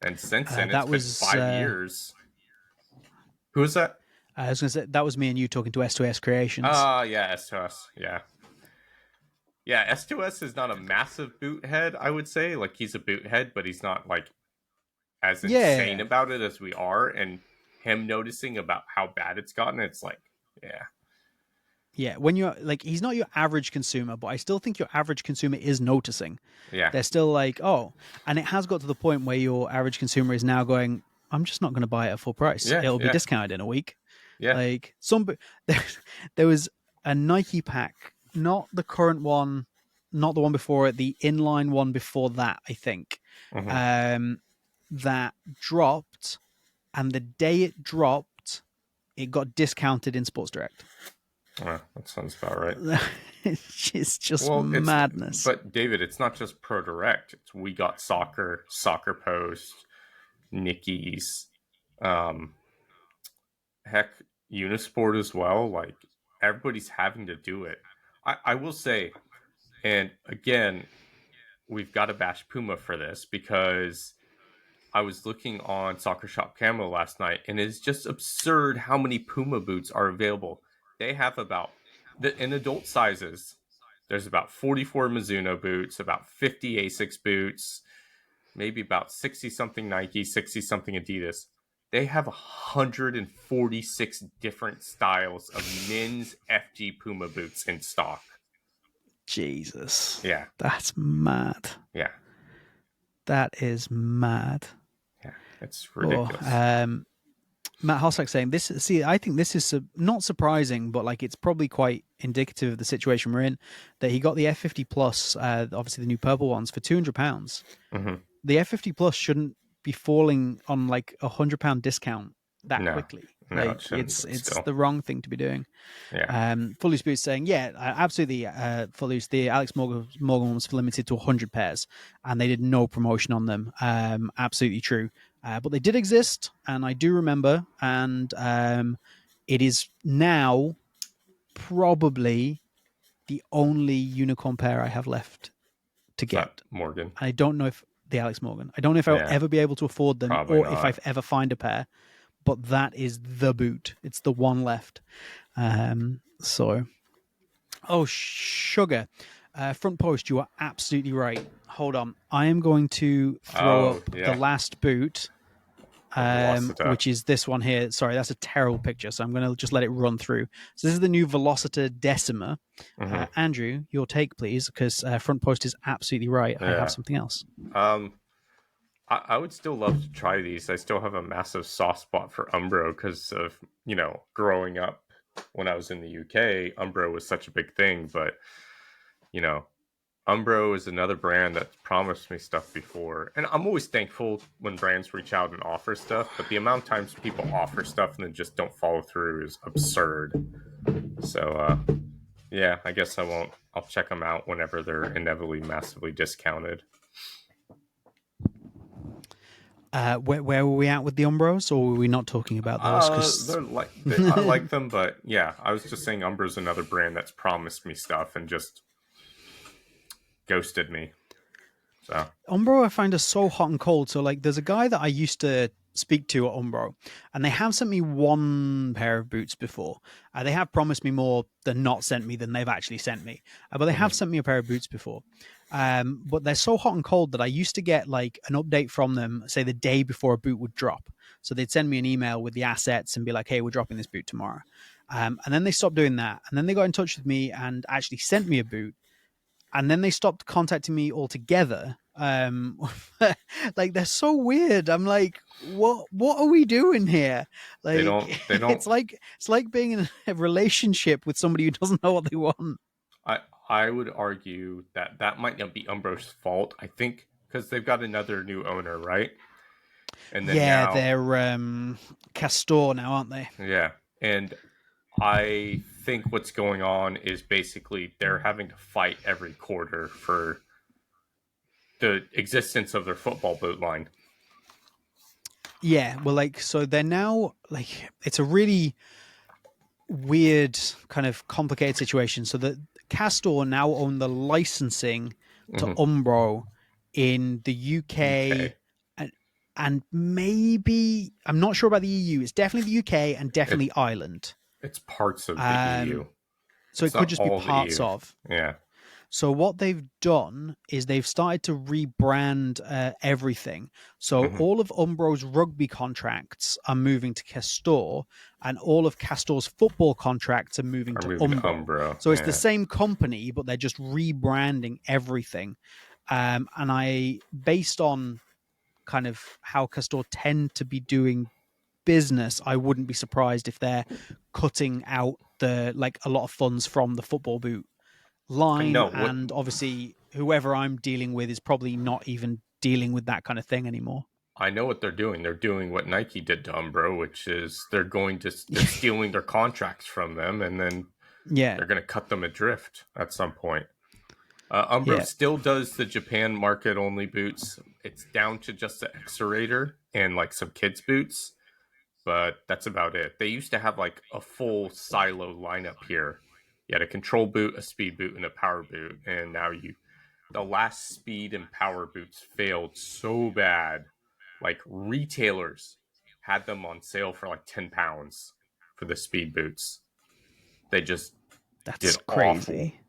And since then, it's been 5 years. Who is that? I was going to say that was me and you talking to S2S Creations. Yeah, S2S. Yeah. Yeah, S2S is not a massive boot head, I would say. Like, he's a boot head, but he's not, like, as insane about it as we are. And him noticing about how bad it's gotten, it's like, yeah. Yeah, when you're like, he's not your average consumer, but I still think your average consumer is noticing. Yeah. They're still like, oh, and it has got to the point where your average consumer is now going, I'm just not going to buy it at full price. Yeah, It'll be yeah. discounted in a week. Yeah. Like there was a Nike pack, not the current one, not the one before it, the inline one before that, I think, that dropped, and the day it dropped, it got discounted in Sports Direct. That sounds about right. It's just Well, madness. but David, it's not just Pro Direct. It's We Got Soccer, Soccer Post, Nickies, um, heck, Unisport as well. Like everybody's having to do it. I will say, and again, we've got to bash Puma for this because I was looking on Soccer Shop Camo last night, and it's just absurd how many Puma boots are available. They have in adult sizes. There's about 44 Mizuno boots, about 50 Asics boots, maybe about 60 something Nike, 60 something Adidas. They have 146 different styles of men's FG Puma boots in stock. Jesus. Yeah, That's mad. yeah, That is mad. yeah. It's Oh, ridiculous. Matt Hossack saying this. See, I think this is not surprising, but like it's probably quite indicative of the situation we're in. That he got the F50 Plus, obviously the new purple ones, for £200. Mm-hmm. The F50 Plus shouldn't be falling on like £100 discount that No, quickly. no, Like it shouldn't. it's But it's still, the wrong thing to be doing. yeah. Fully Spoot saying, yeah, absolutely. Footloose, the Alex Morgan was limited to 100 pairs, and they did no promotion on them. Absolutely true. But they did exist, and I do remember, and it is now probably the only unicorn pair I have left to Is that get. Morgan? I don't know if the Alex Morgan. I don't know if I'll Yeah, ever be able to afford them, probably or if not. I've ever find a pair. But that is the boot. It's the one left. So Oh, sugar. Front post, you are absolutely right. Hold on. I am going to throw Oh, up the yeah. last boot, A Velocita. which is this one here. Sorry, that's a terrible picture, so I'm going to just let it run through. So this is the new Velocita Decima. Mm-hmm. Andrew, your take, please, because front post is absolutely right. I have Yeah. something else. Um, I would still love to try these. I still have a massive soft spot for Umbro because of, growing up when I was in the UK, Umbro was such a big thing. But, you know, Umbro is another brand that's promised me stuff before. And I'm always thankful when brands reach out and offer stuff. But the amount of times people offer stuff and then just don't follow through is absurd. So, yeah, I guess I won't. I'll check them out whenever they're inevitably massively discounted. Where were we at with the Umbros, or were we not talking about those? Because I like them, but yeah, I was just saying Umbra's another brand that's promised me stuff and just ghosted me. So Umbro, I find, are so hot and cold. So, like, there's a guy that I used to speak to at Umbro, and they have sent me one pair of boots before. They have promised me more than not sent me than they've actually sent me. But they have sent me a pair of boots before. But they're so hot and cold that I used to get like an update from them, say the day before a boot would drop. So they'd send me an email with the assets and be like, "Hey, we're dropping this boot tomorrow." And then they stopped doing that, and then they got in touch with me and actually sent me a boot, and then they stopped contacting me altogether. Like they're so weird. I'm like, what are we doing here? they Like don't. They don't. it's like being in a relationship with somebody who doesn't know what they want. I I would argue that that might not be Umbra's fault. I think because they've got another new owner, right? And then Yeah, now, they're Castor now, aren't they? yeah, and I think what's going on is basically they're having to fight every quarter for the existence of their football boot line. Yeah, well, like so they're now like it's a really weird kind of complicated situation. So that Castor now own the licensing to Mm-hmm. Umbro in the UK UK. and maybe I'm not sure about the EU. It's definitely the UK and It definitely Ireland. it's parts of the Um, EU. so It's it could not just be all the parts EU. of. Yeah. So what they've done is they've started to rebrand everything. So Mm-hmm. all of Umbro's rugby contracts are moving to Castor, and all of Castor's football contracts are moving Are to moving to Umbro. Umbro. So it's the Yeah. same company, but they're just rebranding everything. And I, based on kind of how Castor tend to be doing business, I wouldn't be surprised if they're cutting out the like a lot of funds from the football boot I line, know what and obviously whoever I'm dealing with is probably not even dealing with that kind of thing anymore. I know what they're doing. They're doing what Nike did to Umbro, which is they're stealing their contracts from them and then Yeah. They're going to cut them adrift at some point. Umbro Yeah. still does the Japan market only boots. It's down to just the Xerator and like some kids boots, but that's about it. They used to have like a full silo lineup here. You had a control boot, a speed boot, and a power boot, and now the last speed and power boots failed so bad. Like retailers had them on sale for like £10 for the speed boots. They just did That's awful. crazy.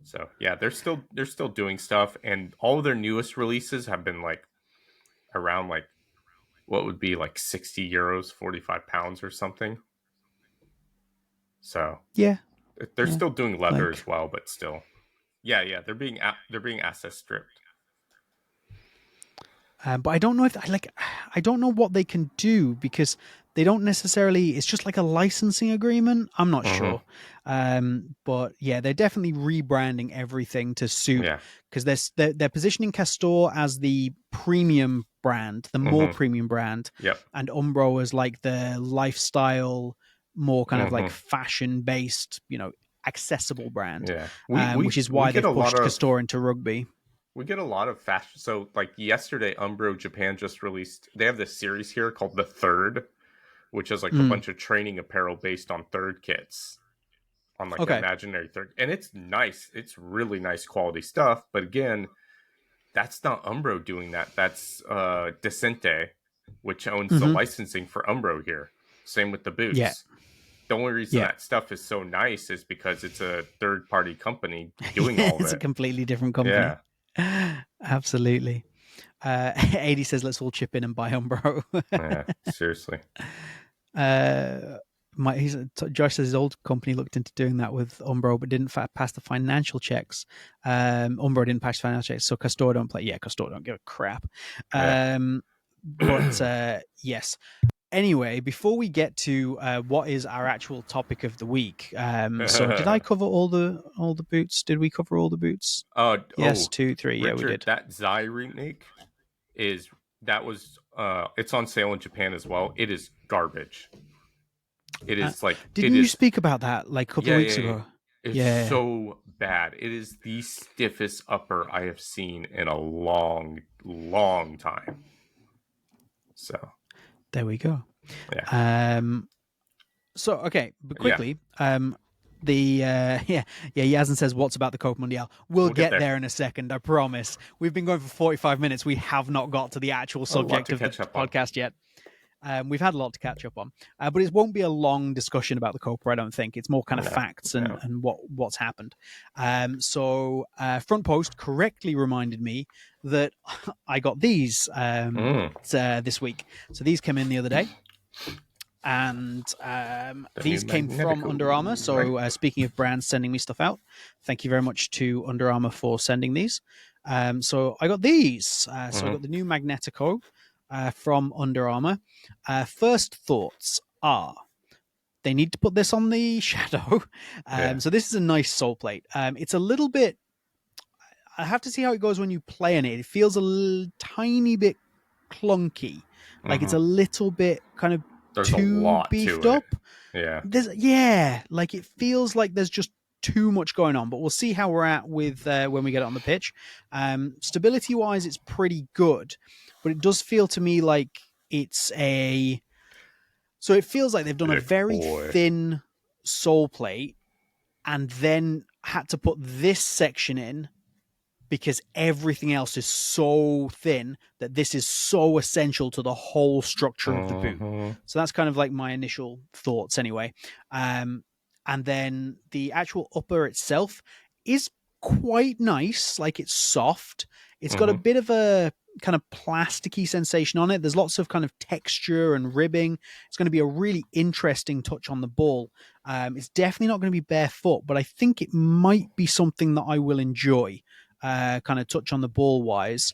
So yeah, they're still doing stuff, and all of their newest releases have been like around like what would be like €60, £45 or something. So Yeah. they're Yeah. still doing leather Like, as well, but still, yeah, they're being asset stripped. but I don't know if I don't know what they can do because they don't necessarily. It's just like a licensing agreement. I'm not Mm-hmm. sure, but yeah, they're definitely rebranding everything to suit Yeah. because they're positioning Castor as the premium brand, the more Mm-hmm. premium brand, Yep. and Umbro as like the lifestyle, more kind of like Mm-hmm. fashion based, accessible brand, Yeah. We which we is we why get a they've lot pushed of Castor into rugby. we get a lot of fashion. So like yesterday, Umbro Japan just released. They have this series here called the Third, which is like a Mm, bunch of training apparel based on third kits, on like okay. imaginary third, and it's nice. It's really nice quality stuff. But again, that's not Umbro doing that. That's Decente, which owns the Hmm. licensing for Umbro here. Same with the Yeah. boots. The only reason Yeah. that stuff is so nice is because it's a third party company doing Yeah, all of it's a it. completely different company. Yeah. Absolutely. 80 says, let's all chip in and buy Umbro. Yeah. Seriously. uh, Josh says his old company looked into doing that with Umbro, but didn't pass the financial checks. Umbro didn't pass financial checks, so Castor don't play. Yeah, Castor don't give a crap. Yeah. But yes. Anyway, before we get to what is our actual topic of the week, so did I cover all the boots? Did we cover all the boots? Yes, Oh, two, three. Yeah, we Richard, did. that Zai remake is that was it's on sale in Japan as well. It is garbage. It Uh, is like it didn't you is speak about that like a couple of yeah, weeks yeah, yeah. ago? It's Yeah. so bad. It is the stiffest upper I have seen in a long, long time. So There we go. yeah. Um, so okay, but Yeah. quickly, the Yazan says, "What's about the Copa Mundial?" We'll We'll get get there. there in a second. I promise. We've been going for 45 minutes. We have not got to the actual A lot subject to of the catch up on. podcast yet. We've had a lot to catch up on, but it won't be a long discussion about the Copa. I don't think it's more kind of No. facts No. and what's happened. So Front Post correctly reminded me that I got these Mm, this week. So these came in the other day, and the new these came from Magnetico. Under Armour. So speaking of brands sending me stuff out, thank you very much to Under Armour for sending these. So I got these. So I got the new Magnetico from Under Armour. First thoughts are they need to put this on the Shadow. Yeah. So this is a nice sole plate. It's a little bit. I have to see how it goes when you play on it. It feels tiny bit clunky, like it's Mm-hmm. a little bit kind of There's a too lot beefed to it. up. Yeah. Like it feels like there's just too much going on, but we'll see how we're at with when we get it on the pitch. Stability wise, it's pretty good, but it does feel to me like it's a. So it feels like they've done a Thick very boy. thin sole plate and then had to put this section in because everything else is so thin that this is so essential to the whole structure of the boot. Mm-hmm. So that's kind of like my initial thoughts anyway. And then the actual upper itself is quite nice. Like it's soft. It's got a Mm-hmm. bit of a kind of plasticky sensation on it. There's lots of kind of texture and ribbing. It's going to be a really interesting touch on the ball. It's definitely not going to be barefoot, but I think it might be something that I will enjoy. Kind of touch on the ball wise.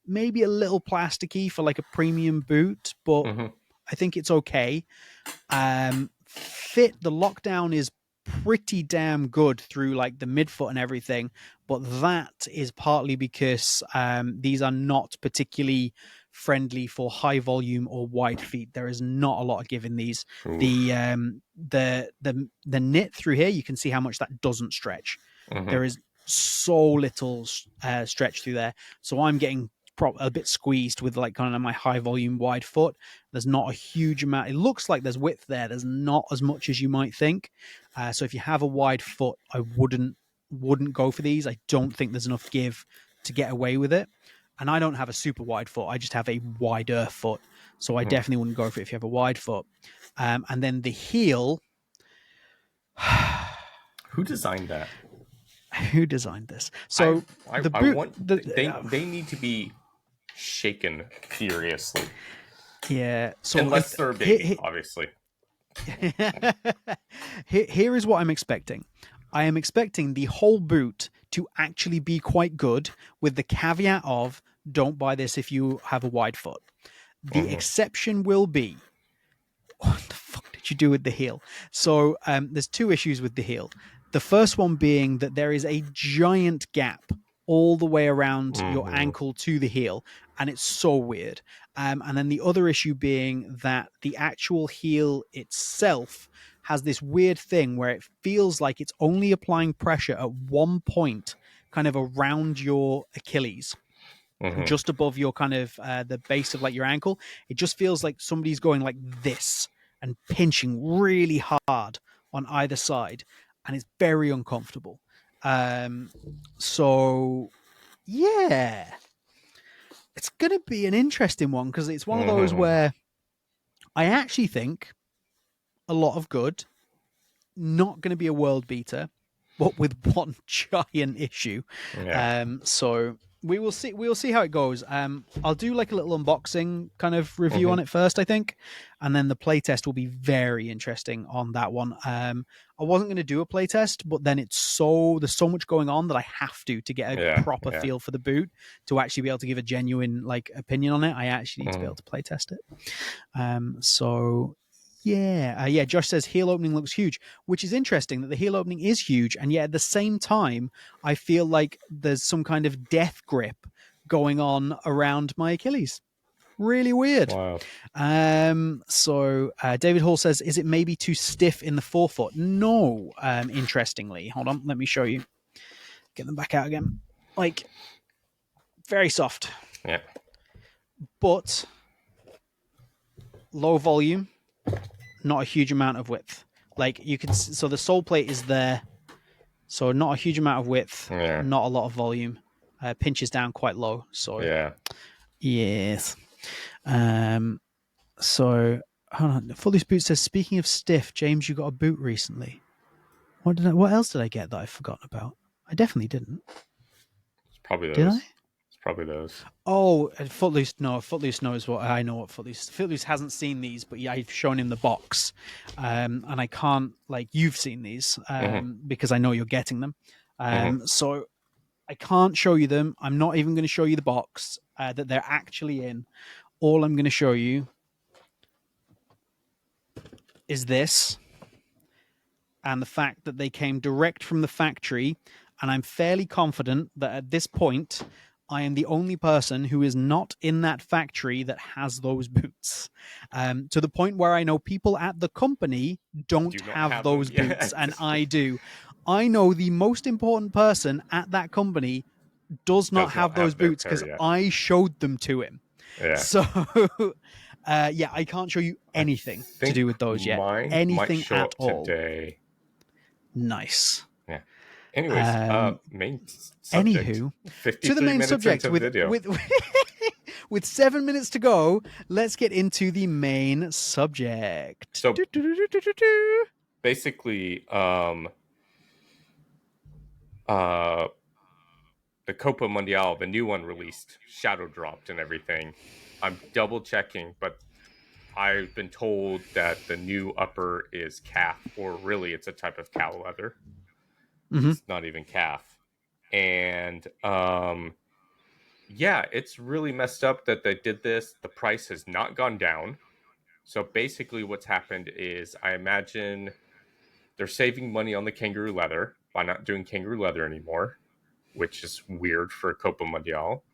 Maybe a little plasticky for like a premium boot, but Mm-hmm. I think it's okay. Fit, the lockdown is pretty damn good through like the midfoot and everything, but that is partly because these are not particularly friendly for high volume or wide feet. There is not a lot of give in these. Oof. The knit through here, you can see how much that doesn't stretch. Mm-hmm. There is so little stretch through there. So I'm getting a bit squeezed with like kind of my high volume wide foot. There's not a huge amount. It looks like there's width there. There's not as much as you might think. So if you have a wide foot, I wouldn't go for these. I don't think there's enough give to get away with it. And I don't have a super wide foot. I just have a wider foot. So I definitely wouldn't go for it if you have a wide foot. And then the heel. Who designed that? Who designed this? So the boot, they need to be shaken furiously. Yeah. So unless they're a baby, obviously. Here is what I'm expecting. I am expecting the whole boot to actually be quite good, with the caveat of don't buy this if you have a wide foot. The exception will be, what the fuck did you do with the heel? So there's two issues with the heel. The first one being that there is a giant gap all the way around your ankle to the heel, and it's so weird. And then the other issue being that the actual heel itself has this weird thing where it feels like it's only applying pressure at one point, kind of around your Achilles. Just above your kind of the base of like your ankle. It just feels like somebody's going like this and pinching really hard on either side, and it's very uncomfortable. So yeah, it's gonna be an interesting one, because it's one of those where I actually think a lot of good, not going to be a world beater, but with one giant issue. So we will see. We'll see how it goes. I'll do like a little unboxing kind of review on it first, I think, and then the playtest will be very interesting on that one. I wasn't going to do a playtest, but then there's so much going on that I have to get a proper feel for the boot to actually be able to give a genuine like opinion on it. I actually need to be able to playtest it. So yeah. Josh says heel opening looks huge, which is interesting that the heel opening is huge, and yet at the same time, I feel like there's some kind of death grip going on around my Achilles. Really weird. Wow. So David Hall says, is it maybe too stiff in the forefoot? No. Interestingly, hold on, let me show you. Get them back out again. Like, very soft. Yeah. But low volume. Not a huge amount of width. Like you can, so the sole plate is there, so not a huge amount of width, not a lot of volume. Pinches down quite low. So yes. So hold on. Fully's boot says, speaking of stiff, James, you got a boot recently. What else did I get that I've forgotten about? I definitely didn't. It's probably those. Did I? Probably those. Oh, Footloose. No, Footloose knows what I know. What Footloose. Footloose hasn't seen these, but yeah, I've shown him the box, and I can't like you've seen these because I know you're getting them. So I can't show you them. I'm not even going to show you the box that they're actually in. All I'm going to show you is this, and the fact that they came direct from the factory, and I'm fairly confident that at this point, I am the only person who is not in that factory that has those boots. To the point where I know people at the company don't have those boots, and I do. I know the most important person at that company does not have those boots because I showed them to him. Yeah. So, I can't show you anything to do with those yet. Anything at all. Today. Nice. Yeah. Anyways, main subject. Anywho, to the main subject with 7 minutes to go, let's get into the main subject. So basically, the Copa Mundial, the new one released, shadow dropped and everything. I'm double checking, but I've been told that the new upper is calf, or really it's a type of cow leather. It's not even calf. And it's really messed up that they did this. The price has not gone down. So basically what's happened is, I imagine they're saving money on the kangaroo leather by not doing kangaroo leather anymore, which is weird for Copa Mundial.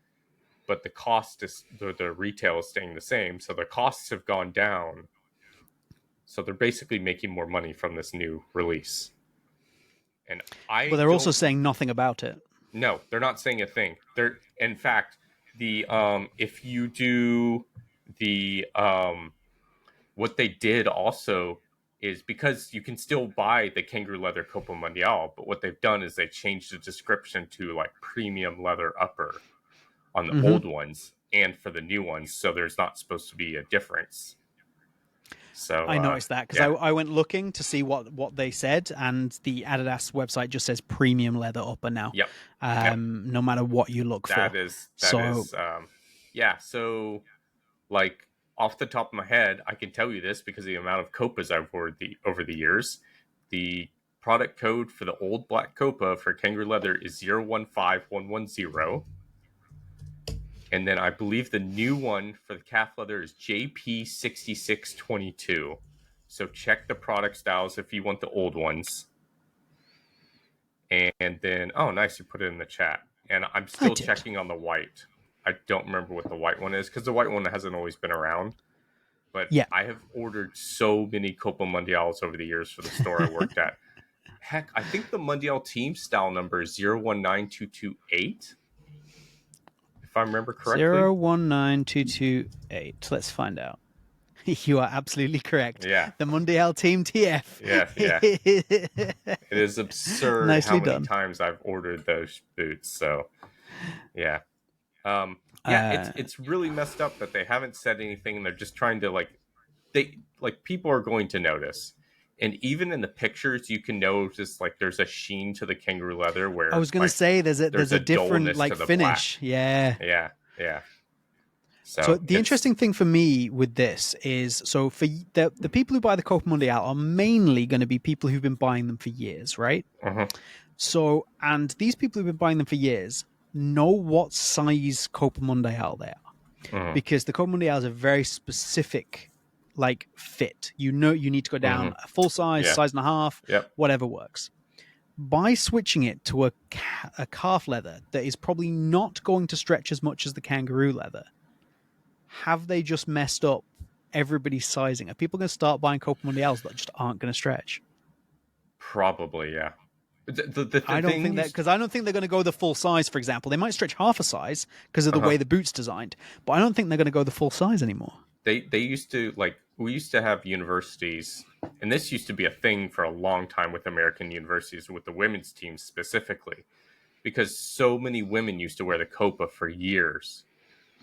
but the cost is the retail is staying the same, so the costs have gone down. So they're basically making more money from this new release. And But I they're also don't saying nothing about it. No, they're not saying a thing. They're in fact the if you do the what they did also is because you can still buy the kangaroo leather Copa Mundial, but what they've done is they changed the description to like premium leather upper on the Mm-hmm. old ones and for the new ones, so there's not supposed to be a difference. So I noticed that because yeah, I went looking to see what they said, and the Adidas website just says premium leather upper now, yep, yep. no matter what you look for. That So is yeah. So like off the top of my head, I can tell you this because of the amount of Copas I've ordered over the years. The product code for the old black Copa for kangaroo leather is 015110. And then I believe the new one for the calf leather is JP6622. So check the product styles if you want the old ones. And then, oh, nice, you put it in the chat. And I'm I still did. checking on the white. I don't remember what the white one is because the white one hasn't always been around. But Yeah. I have ordered so many Copa Mundials over the years for the store I worked at. Heck, I think the Mundial team style number is 019228, if I remember correctly. 019228. Let's find out. You are absolutely correct. Yeah, The Mundial Team TF. yeah, yeah. It is absurd how Nicely many done. times I've ordered those boots. So, yeah. Yeah, Uh, it's really messed up that they haven't said anything. They're just trying to people are going to notice. And even in the pictures, you can notice like there's a sheen to the kangaroo leather I where was going to like say there's there's a a different dullness to like the black. finish. Yeah. Yeah, yeah. So So the it's interesting thing for me with this is, so for the people who buy the Copa Mundial are mainly going to be people who've been buying them for years, right? uh So, and these people who've been buying them for years know what size Copa Mundial they are, because the Copa Mundial is a very specific like fit. You know, you need to go down a full size, yeah, size and a half, yep. whatever works. By switching it to a calf leather that is probably not going to stretch as much as the kangaroo leather, have they just messed up everybody's sizing? Are people going to start buying Copa Mundials that just aren't going to stretch? Probably, yeah. The I don't thing think you that, because I don't think they're going to go the full size. For example, they might stretch half a size because of the uh-huh. way the boot's designed, but I don't think they're going to go the full size anymore. They used to like we used to have universities, and this used to be a thing for a long time with American universities with the women's teams specifically, because so many women used to wear the Copa for years.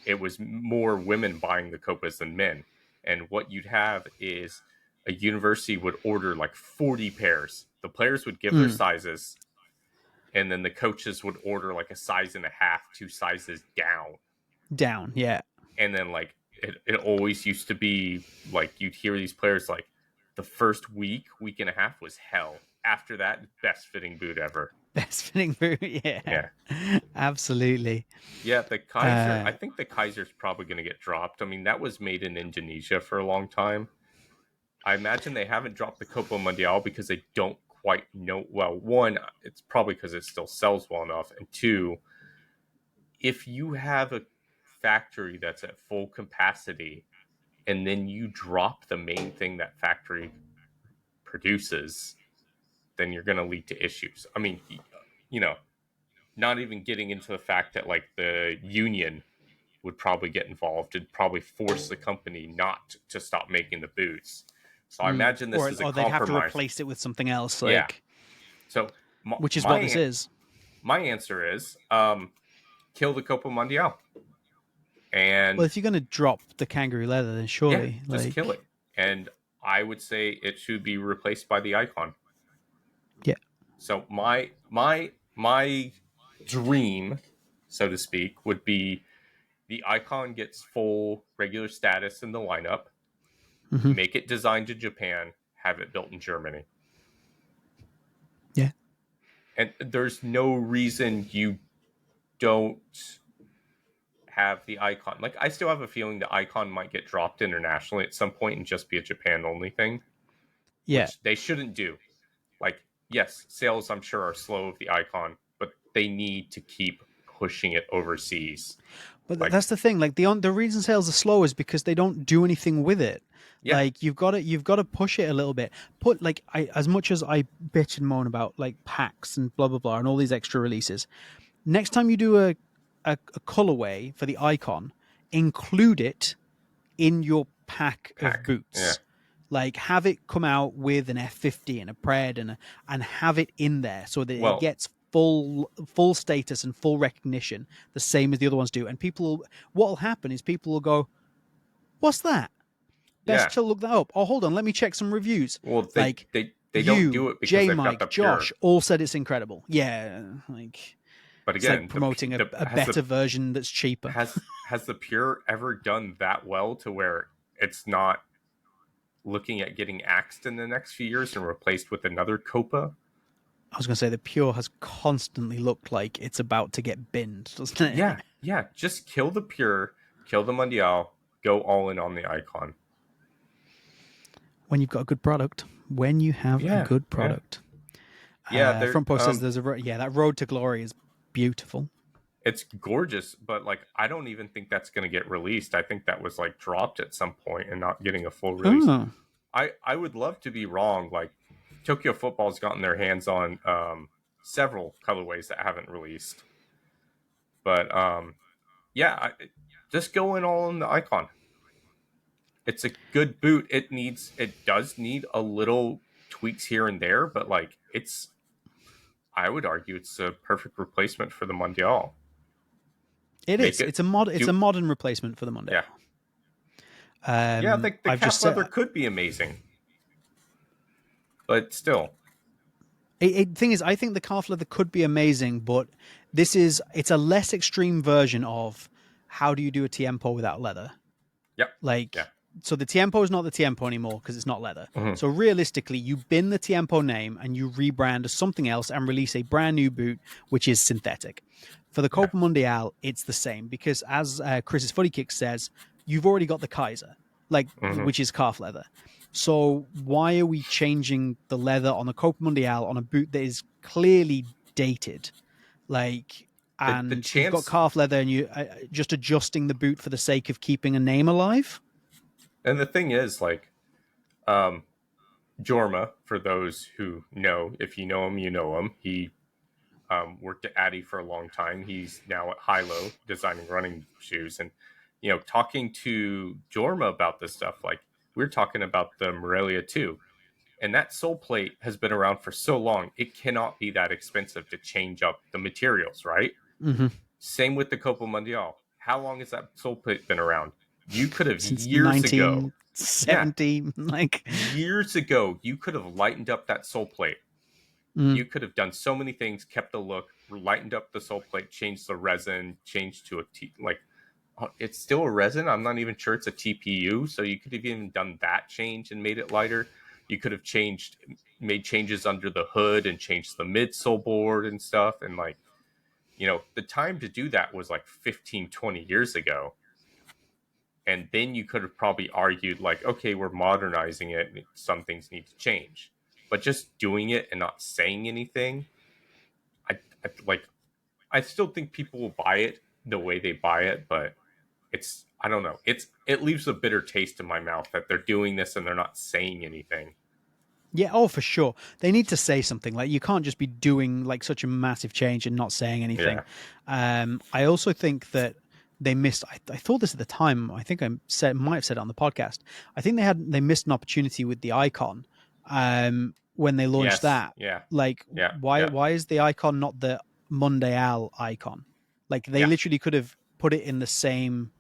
It was more women buying the Copas than men. And what you'd have is a university would order like 40 pairs. The players would give their Mm, sizes, and then the coaches would order like a size and a half, two sizes down. down, yeah. And then like it always used to be like you'd hear these players like the first week and a half was hell. After that, best fitting boot ever. Best fitting boot, yeah. Yeah. Absolutely. Yeah, the Kaiser, I Uh, think the Kaiser's probably going to get dropped. I mean, that was made in Indonesia for a long time. I imagine they haven't dropped the Copa Mundial because they don't quite know. Well, one, it's probably because it still sells well enough. And two, if you have a factory that's at full capacity and then you drop the main thing that factory produces, then you're going to lead to issues. I mean, you know, not even getting into the fact that like the union would probably get involved and probably force the company not to stop making the boots. So I imagine this is a or they'd have to compromise. replace it with something else, Yeah. like, So my which is what this my, is. my answer is kill the Copa Mundial Well, and if you're going to drop the kangaroo leather, then yeah, surely, just kill like, it. And I would say it should be replaced by the icon. yeah. So my dream, so to speak, would be the icon gets full regular status in the lineup, Hmm. make it designed in Japan, have it built in Germany. Yeah. And there's no reason you don't have the icon. Like I still have a feeling the icon might get dropped internationally at some point and just be a Japan only thing, Yeah. which they shouldn't do. Like, yes, sales I'm sure are slow of the icon, but they need to keep pushing it overseas. But Like, that's the thing. Like the reason sales are slow is because they don't do anything with it. yeah, Like you've got to push it a little bit. Put like I as much as I bitch and moan about like packs and blah blah blah and all these extra releases. Next time you do a colorway for the icon, include it in your pack of pack. Yeah. boots. Like have it come out with an F50 and a pred and have it in there so that it Well, gets full status and full recognition, the same as the other ones do. And what will happen is people will go, "What's that? Best yeah. to look that up." Oh, hold on, let me check some reviews. Well, Like they don't you, do it because J they've got the Mike, Josh, pure. all said it's incredible. Yeah, like But it's like again, promoting a better version that's cheaper. has the pure ever done that well to where it's not looking at getting axed in the next few years and replaced with another Copa? I was going to say the Pure has constantly looked like it's about to get binned, doesn't it? Yeah, yeah. Just kill the pure, kill the Mundial, go all in on the icon. When you've got a good product, when you have a Yeah, good yeah, product. yeah. There, Front post says there's that road to glory is beautiful. it's gorgeous, but like I don't even think that's going to get released. I think that was like dropped at some point and not getting a full release. Oh, I would love to be wrong. Like Tokyo Football's gotten their hands on several colorways that haven't released, but yeah, just go in all in the icon. It's a good boot. It does need a little tweaks here and there, but like it's I would argue it's a perfect replacement for the Mundial. it Make is. it It's a do modern replacement for the Mondial. yeah. Yeah, the I've just calf leather said could be amazing, but still. thing is, I think the calf leather could be amazing, but it's a less extreme version of how do you do a tiempo without leather. Yep. Like, Yeah. so the Tiempo is not the Tiempo anymore because it's not leather. Mhm. So realistically, you bin the Tiempo name and you rebrand as something else and release a brand new boot, which is synthetic. For the Yeah. Copa Mundial, it's the same because as Chris's Footy Kick says, you've already got the Kaiser, like Mhm. which is calf leather. So why are we changing the leather on the Copa Mundial on a boot that is clearly dated? Like, The and you've got chance calf leather and you just adjusting the boot for the sake of keeping a name alive. and the thing is like um Jorma, for those who know, if you know him, you know him. He worked at Addy for a long time. He's now at Hilo designing running shoes. And, talking to Jorma about this stuff, like we are talking about the Morelia too. And that sole plate has been around for so long, it cannot be that expensive to change up the materials, right? Mm-hmm. Same with the Copa Mundial. How long has that sole plate been around? You could have Since years ago, yeah, 1970, like years ago, you could have lightened up that sole plate. mm, You could have done so many things, kept the look, lightened up the sole plate, changed the resin, changed to it's still a resin. I'm not even sure it's a TPU, so you could have even done that change and made it lighter. You could have made changes under the hood and changed the midsole board and stuff. And like, the time to do that was like 15, 20 years ago. And then you could have probably argued like, okay, we're modernizing it and some things need to change. But just doing it and not saying anything, I like I still think people will buy it the way they buy it, but I don't know. It leaves a bitter taste in my mouth that they're doing this and they're not saying anything. yeah, oh for sure. They need to say something. Like you can't just be doing like such a massive change and not saying anything. Yeah. I also think that they missed. I thought this at the time. I think might have said it on the podcast. I think they missed an opportunity with the icon when they launched Yes. that. Yeah. Like Yeah. why Yeah. why is the icon not the Mondial icon? Like they Yeah. literally could have put it in the same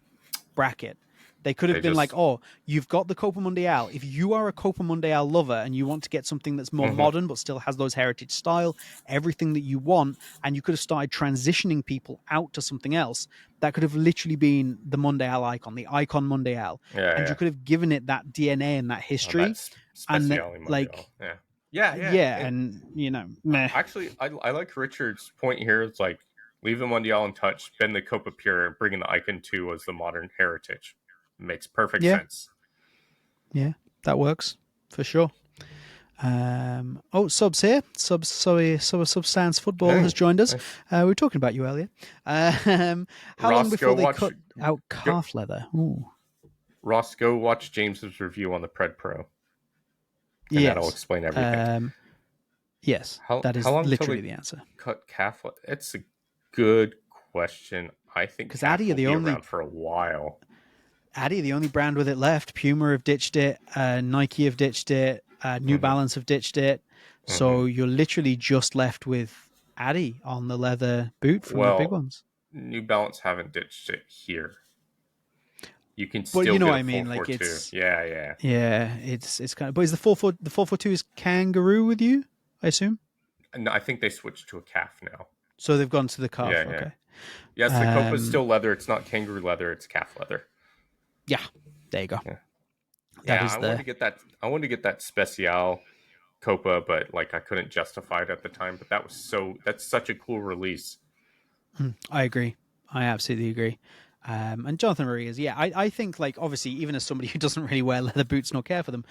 bracket. They could have They been like, just "Oh, you've got the Copa Mundial. If you are a Copa Mundial lover and you want to get something that's more Mhm. modern but still has those heritage style, everything that you want, and you could have started transitioning people out to something else, that could have literally been the Mundial icon, the icon Mundial, Yeah, and you yeah. could have given it that DNA and that Oh, history, that's and that, Speciale Mondial. like, Yeah. Yeah, yeah. yeah, And and meh. actually, I like Richard's point here. It's like leave the Mondial untouched, bend the Copa Pure, and bringing the Icon 2 as the modern heritage. Makes perfect Yeah, sense. yeah, that works for sure. Subs here. Substance Football has Hey, joined us. nice. We were talking about you earlier. How long Ross, before go they watch cut out go calf leather? Ooh. Ross, go watch James's review on the Pred Pro, and that'll Yes. explain everything. Um, yes, How that how is long till literally they the answer. cut calf? It's a good question. I think Because calf Adi are will the be only around for a while. Adi, the only brand with it left. Puma have ditched it. Nike have ditched it. New Hmm. Balance have ditched it. Hmm. So you're literally just left with Adi on the leather boot from the big Well, ones. New Balance haven't ditched it here. You can But you still know get what a I mean. Like 442. it's Yeah, yeah. yeah, it's kind of. But is the 442 is kangaroo with you? I assume. No, I think they switched to a calf now. So they've gone to the Yeah, calf. yeah. Okay. Yes, the Copa is Um. still leather. It's not kangaroo leather. It's calf leather. Yeah. There you go. Yeah, That yeah. is I wanted the. to get that. I wanted to get that Special Copa, but like I couldn't justify it at the time. But that was so. That's such a cool release. I agree. I absolutely agree. And Jonathan Marie is, yeah, I think, like, obviously, even as somebody who doesn't really wear leather boots nor care for them,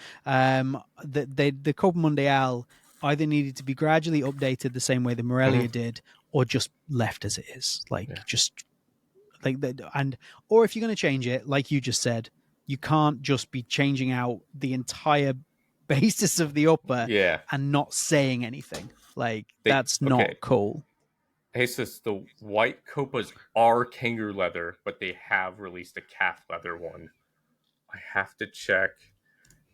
the Copa Mundial either needed to be gradually updated the same way the Hmm. Morelia did, or just left as it is. Like, Yeah, just like that. And, or if you're going to change it, like you just said, you can't just be changing out the entire basis of the upper yeah. and not saying anything. Like, They that's not okay. cool. Hey, sis, the white Copas are kangaroo leather, but they have released a calf leather one. I have to check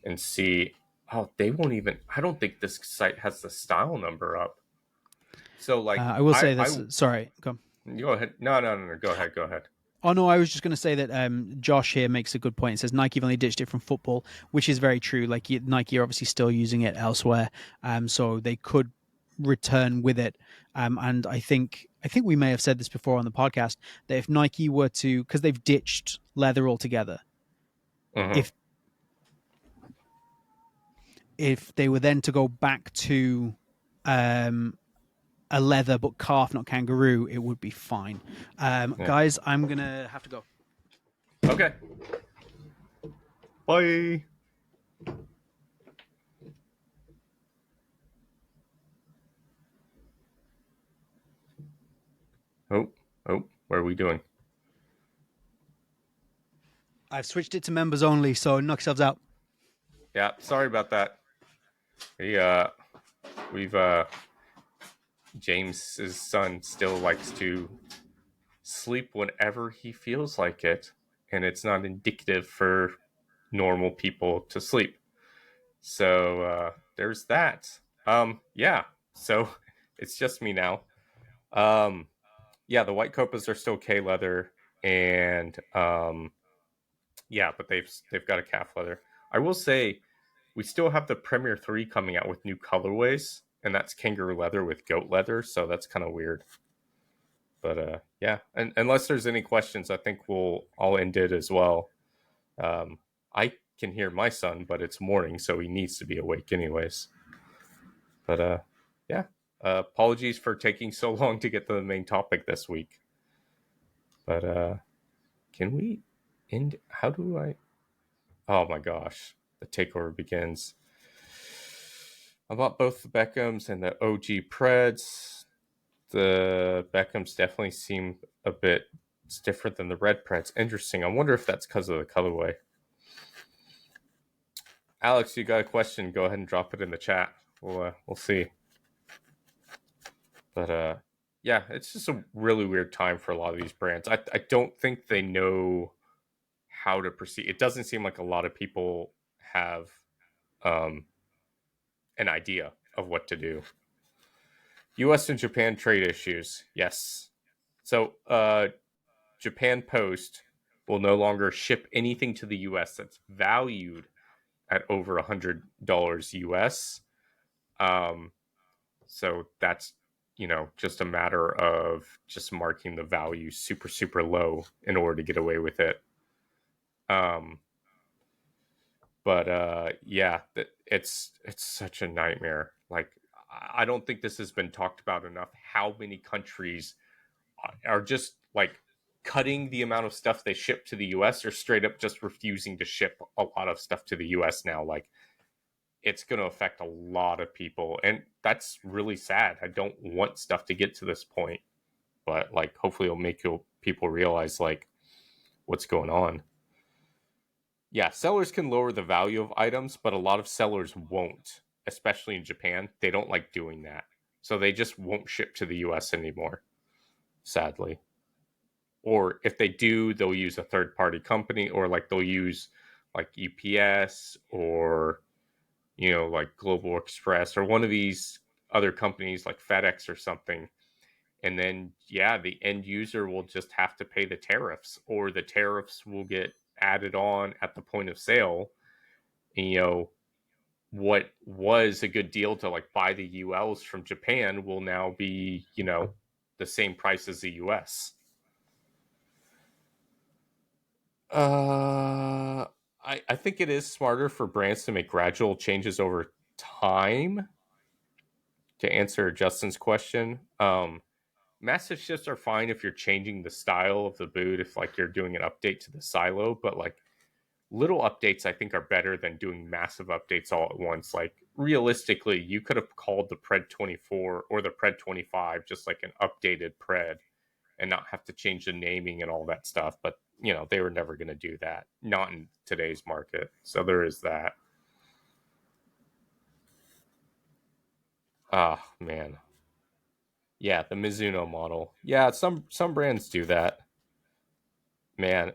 and see. Oh, they won't even. I don't think this site has the style number up. So, like, I will say this. I Sorry, go on. go ahead. No, no, no, no. Go ahead. Go ahead. Oh no, I was just going to say that Josh here makes a good point. He says Nike have only ditched it from football, which is very true. Like Nike are obviously still using it elsewhere, so they could return with it. And I think we may have said this before on the podcast that if Nike were to, because they've ditched leather altogether, Hmm. if they were then to go back to um, a leather but calf, not kangaroo, it would be fine. Yeah. Guys, I'm gonna have to go. Okay. Bye. Oh, oh. What are we doing? I've switched it to members only, so knock yourselves out. Yeah. Sorry about that. We we've James's son still likes to sleep whenever he feels like it, and it's not indicative for normal people to sleep. So there's that. Yeah. So it's just me now. Um, yeah, the white copas are still K leather, and yeah, but they've got a calf leather. I will say we still have the Premier 3 coming out with new colorways, and that's kangaroo leather with goat leather, so that's kind of weird. But yeah, and unless there's any questions, I think I'll end it as well. I can hear my son, but it's morning, so he needs to be awake anyways. But yeah, apologies for taking so long to get to the main topic this week. But can we end? How do I? Oh my gosh, the takeover begins. I bought both the Beckhams and the OG Preds. The Beckhams definitely seem a bit it's different than the red Preds. Interesting. I wonder if that's because of the colorway. Alex, you got a question? Go ahead and drop it in the chat. We'll see. But yeah, it's just a really weird time for a lot of these brands. I don't think they know how to proceed. It doesn't seem like a lot of people have um, an idea of what to do. U.S. and Japan trade issues. Yes. So Japan Post will no longer ship anything to the U.S. that's valued at over $100 US. Um, so that's just a matter of just marking the value super super low in order to get away with it. Um, but yeah, it's such a nightmare. Like I don't think this has been talked about enough. How many countries are just like cutting the amount of stuff they ship to the US or straight up just refusing to ship a lot of stuff to the US now. Like it's going to affect a lot of people, and that's really sad. I don't want stuff to get to this point, but like hopefully it'll make people realize like what's going on. Yeah, sellers can lower the value of items, but a lot of sellers won't, especially in Japan. They don't like doing that. So they just won't ship to the US anymore, sadly. Or if they do, they'll use a third party company, or like they'll use like UPS or like Global Express or one of these other companies like FedEx or something. And then, yeah, the end user will just have to pay the tariffs, or the tariffs will get added on at the point of sale. And, what was a good deal to like buy the ULs from Japan will now be, the same price as the US. Uh, I think it is smarter for brands to make gradual changes over time. To answer Justin's question, massive shifts are fine if you're changing the style of the boot, if like you're doing an update to the silo, but like little updates I think are better than doing massive updates all at once. Like realistically, you could have called the Pred 24 or the Pred 25 just like an updated Pred and not have to change the naming and all that stuff. But they were never going to do that, not in today's market. So there is that. Ah, man. Yeah, the Mizuno model. Yeah, some brands do that. Man,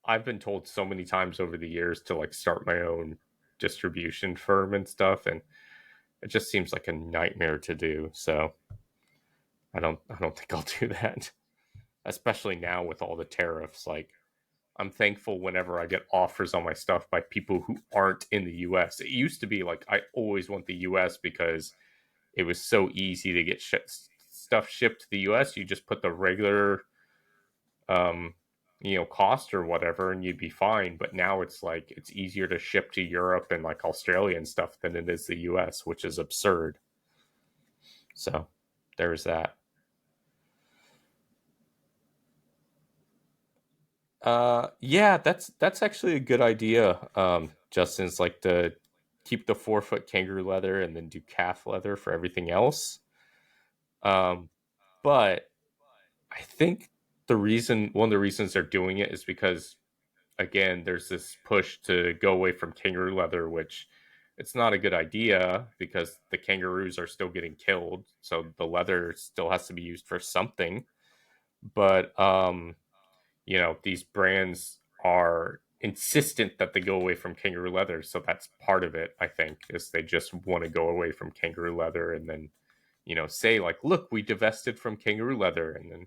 I've been told so many times over the years to like start my own distribution firm and stuff, and it just seems like a nightmare to do. So I don't think I'll do that. Especially now with all the tariffs. Like I'm thankful whenever I get offers on my stuff by people who aren't in the US. It used to be like I always want the US because it was so easy to get stuff shipped to the US. You just put the regular um cost or whatever and you'd be fine. But now it's like it's easier to ship to Europe and like Australia and stuff than it is the US, which is absurd. So there's that. Yeah, that's actually a good idea. Justin's like to keep the 4 foot kangaroo leather and then do calf leather for everything else. Um, but I think one of the reasons they're doing it is because again, there's this push to go away from kangaroo leather, which it's not a good idea because the kangaroos are still getting killed, so the leather still has to be used for something. But these brands are insistent that they go away from kangaroo leather, so that's part of it. I think is they just want to go away from kangaroo leather, and then say like, look, we divested from kangaroo leather, and then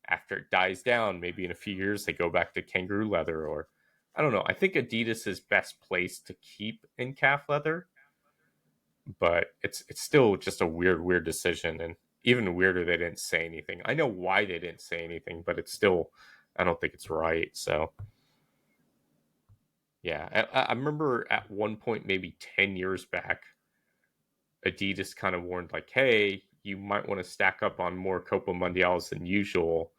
after it dies down, maybe in a few years they go back to kangaroo leather, or I don't know. I think Adidas is best placed to keep in calf leather, but it's still just a weird decision, and even weirder they didn't say anything. I know why they didn't say anything, but it's still I don't think it's right. So yeah, I remember at one point maybe 10 years back, Adidas kind of warned like, hey, you might want to stack up on more Copa Mundials than usual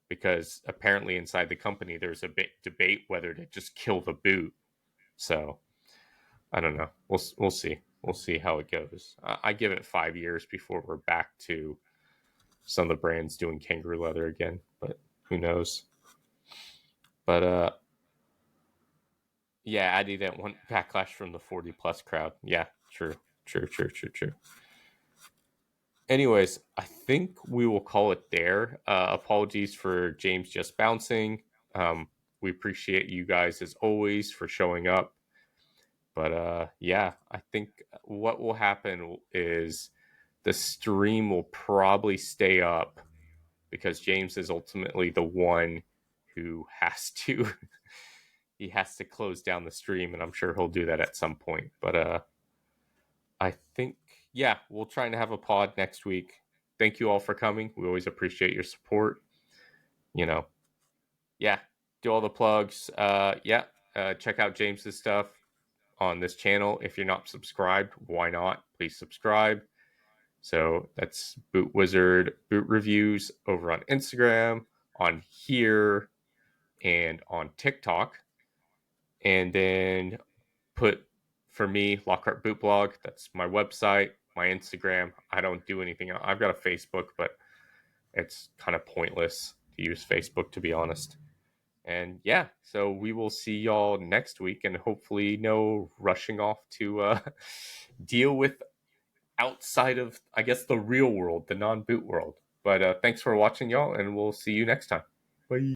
because apparently inside the company there's a big debate whether to just kill the boot. So I don't know. We'll see. We'll see how it goes. I give it 5 years before we're back to some of the brands doing kangaroo leather again, but who knows? But yeah, Addy didn't want backlash from the 40 plus crowd. Yeah, true. Anyways, I think we will call it there. Apologies for James just bouncing. We appreciate you guys as always for showing up. But yeah, I think what will happen is the stream will probably stay up because James is ultimately the one who has to he has to close down the stream, and I'm sure he'll do that at some point. But I think yeah, we'll try and have a pod next week. Thank you all for coming. We always appreciate your support. You know, yeah, do all the plugs. Yeah, check out James's stuff on this channel. If you're not subscribed, why not? Please subscribe. So that's Boot Wizard Boot Reviews over on Instagram, on here, and on TikTok. And then put for me, Lockhart Boot Blog. That's my website, my Instagram. I don't do anything else. I've got a Facebook, but it's kind of pointless to use Facebook, to be honest. And yeah, so we will see y'all next week, and hopefully no rushing off to deal with outside of, I guess, the real world, the non-boot world. But thanks for watching, y'all, and we'll see you next time. Bye.